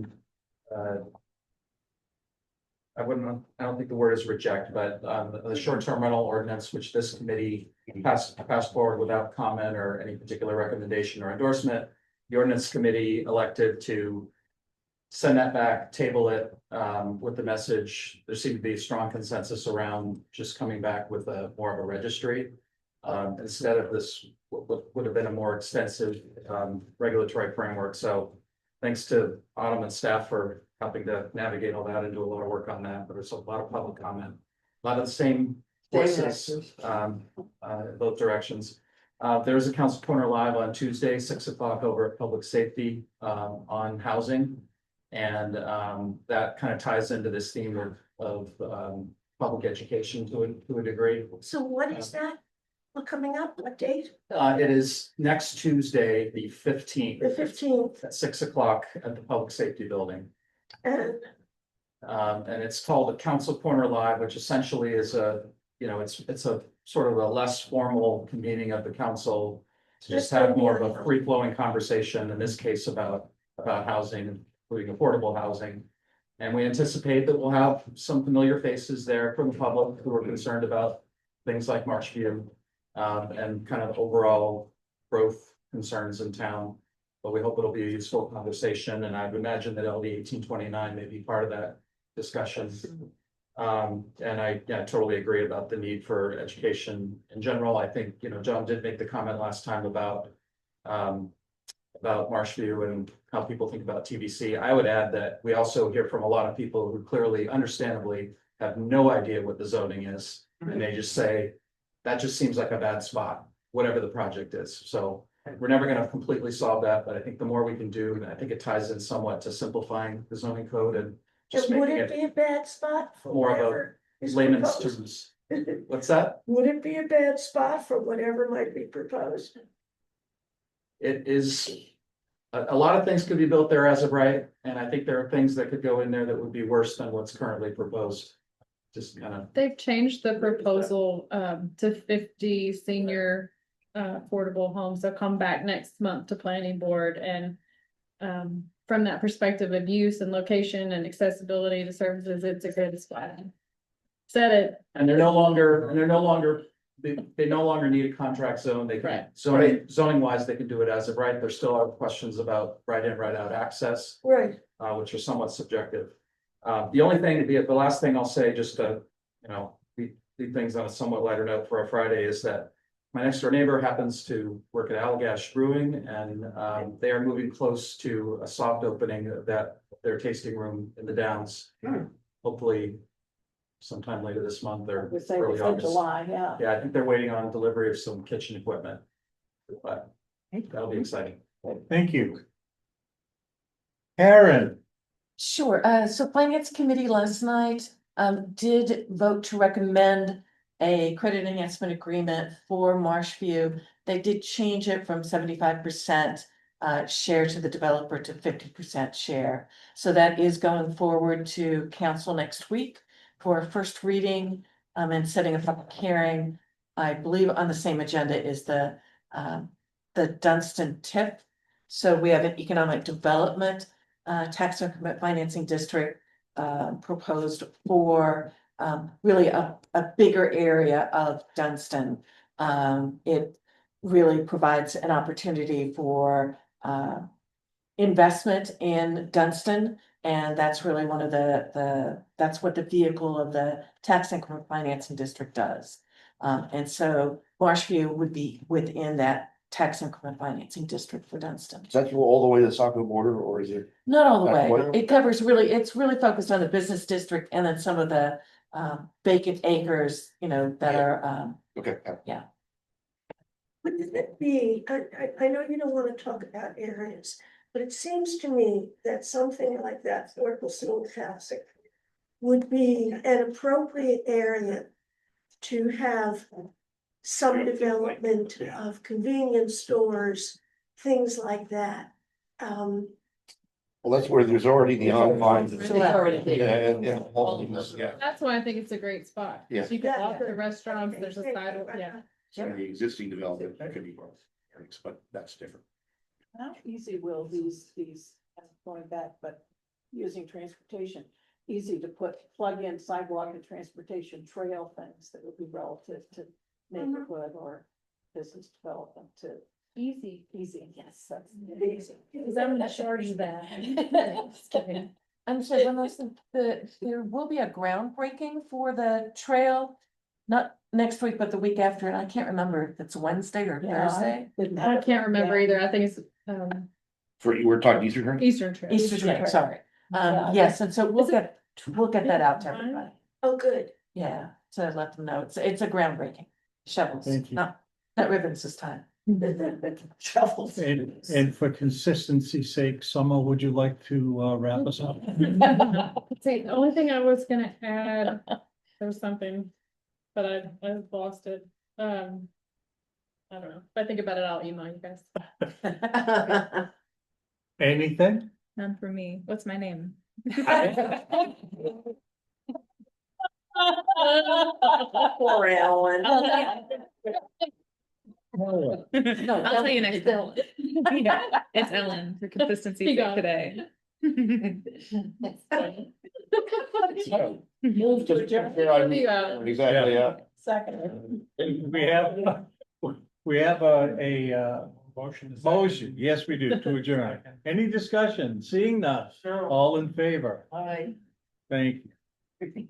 don't think the word is reject, but, the short-term rental ordinance, which this committee passed forward without comment or any particular recommendation or endorsement. The ordinance committee elected to send that back, table it, with the message. There seemed to be a strong consensus around just coming back with more of a registry. Instead of this, what would have been a more extensive, regulatory framework. So thanks to Autumn and staff for helping to navigate all that and do a lot of work on that. But there's a lot of public comment, a lot of the same voices, both directions. There's a council corner live on Tuesday, 6 o'clock over at Public Safety, on housing. And that kind of ties into this theme of public education to a degree. So what is that? What coming up? What date? It is next Tuesday, the 15th. The 15th. At 6 o'clock at the Public Safety Building. And And it's called the Council Corner Live, which essentially is it's a sort of a less formal convening of the council. To just have more of a free flowing conversation, in this case about housing, including affordable housing. And we anticipate that we'll have some familiar faces there from the public who are concerned about things like Marshview, and kind of overall growth concerns in town. But we hope it'll be a useful conversation, and I'd imagine that LD 1829 may be part of that discussion. And I, yeah, totally agree about the need for education in general. I think, you know, John did make the comment last time about Marshview and how people think about TBC. I would add that we also hear from a lot of people who clearly, understandably, have no idea what the zoning is. And they just say, that just seems like a bad spot, whatever the project is. So we're never gonna completely solve that, but I think the more we can do, and I think it ties in somewhat to simplifying the zoning code and just And would making it it be a bad spot for more of a whatever is layman's proposed? terms. What's that? Would it be a bad spot for whatever might be proposed? It is, a lot of things could be built there as of right, and I think there are things that could go in there that would be worse than what's currently proposed. Just kind of, They've changed the proposal to 50 senior affordable homes. They'll come back next month to planning board, and from that perspective of use and location and accessibility to services, it's a good spot. Said it. and they no longer need a contract zone. They can, Right. zoning wise, they can do it as of right. There still are questions about right in, right out access, Right, which are somewhat subjective. The only thing, the last thing I'll say, just to, you know, leave things on a somewhat lighter note for a Friday, is that my next door neighbor happens to work at Allagash Brewing, and they are moving close to a soft opening of their tasting room in the Downs. Hopefully sometime later this month or We say early August. July, yeah. Yeah, I think they're waiting on delivery of some kitchen equipment. But that'll be exciting. Thank you. Karen, Sure, so Finance Committee last night did vote to recommend a credit enhancement agreement for Marshview. They did change it from 75% share to the developer to 50% share. So that is going forward to council next week for a first reading and setting a public hearing. I believe on the same agenda is the Dunstan TIF. So we have an economic development tax increment financing district proposed for really a bigger area of Dunstan. It really provides an opportunity for investment in Dunstan. And that's really one of that's what the vehicle of the tax increment financing district does. And so Marshview would be within that tax increment financing district for Dunstan. Is that all the way to the Saco border, or is it? Not all the Not way. quite. It covers really, it's really focused on the business district and then some of the vacant acres, you know, that are Okay. wouldn't it be, I know you don't wanna talk about areas, but it seems to me that something like that, Fort Wilson Classic, would be an appropriate area to have some development of convenience stores, things like that. Well, that's where there's already the online. So it's already Yeah, yeah, all of this, yeah. That's why I think it's a great spot. Yeah. You can walk the restaurants, Okay, there's a thank you. sidewalk, yeah. Some of the existing development could be, but that's different. How easy will these, going back, but using transportation, easy to plug in sidewalk and transportation trail things that would be relative to neighborhood or business development to Easy. yes, that's Easy. Cause I'm not sure of that. Just kidding. I'm sorry, one last thing, there will be a groundbreaking for the trail. Not next week, but the week after, and I can't remember if it's Wednesday or Thursday. I can't remember either. I think it's We're talking Eastern Turn? Eastern Trail. Easter Trail, sorry. Yeah. Yes, and so we'll get that out to everybody. Oh, good. Yeah, to let them know. It's a groundbreaking. Shovels, Thank you. not ribbons this time. Shovels. and for consistency's sake, Summer, would you like to wrap us up? See, the only thing I was gonna add, there was something, but I lost it. I don't know. If I think about it, I'll email you guys. Anything? None for me. What's my name? Poor Alan. I'll tell you next time. Yeah, it's Ellen for consistency today. Move to. Yeah. Exactly, yeah. Second. We have a Motion. to motion, yes, we do, to adjourn. Any discussion? Seeing none, all in favor? I. Thank you.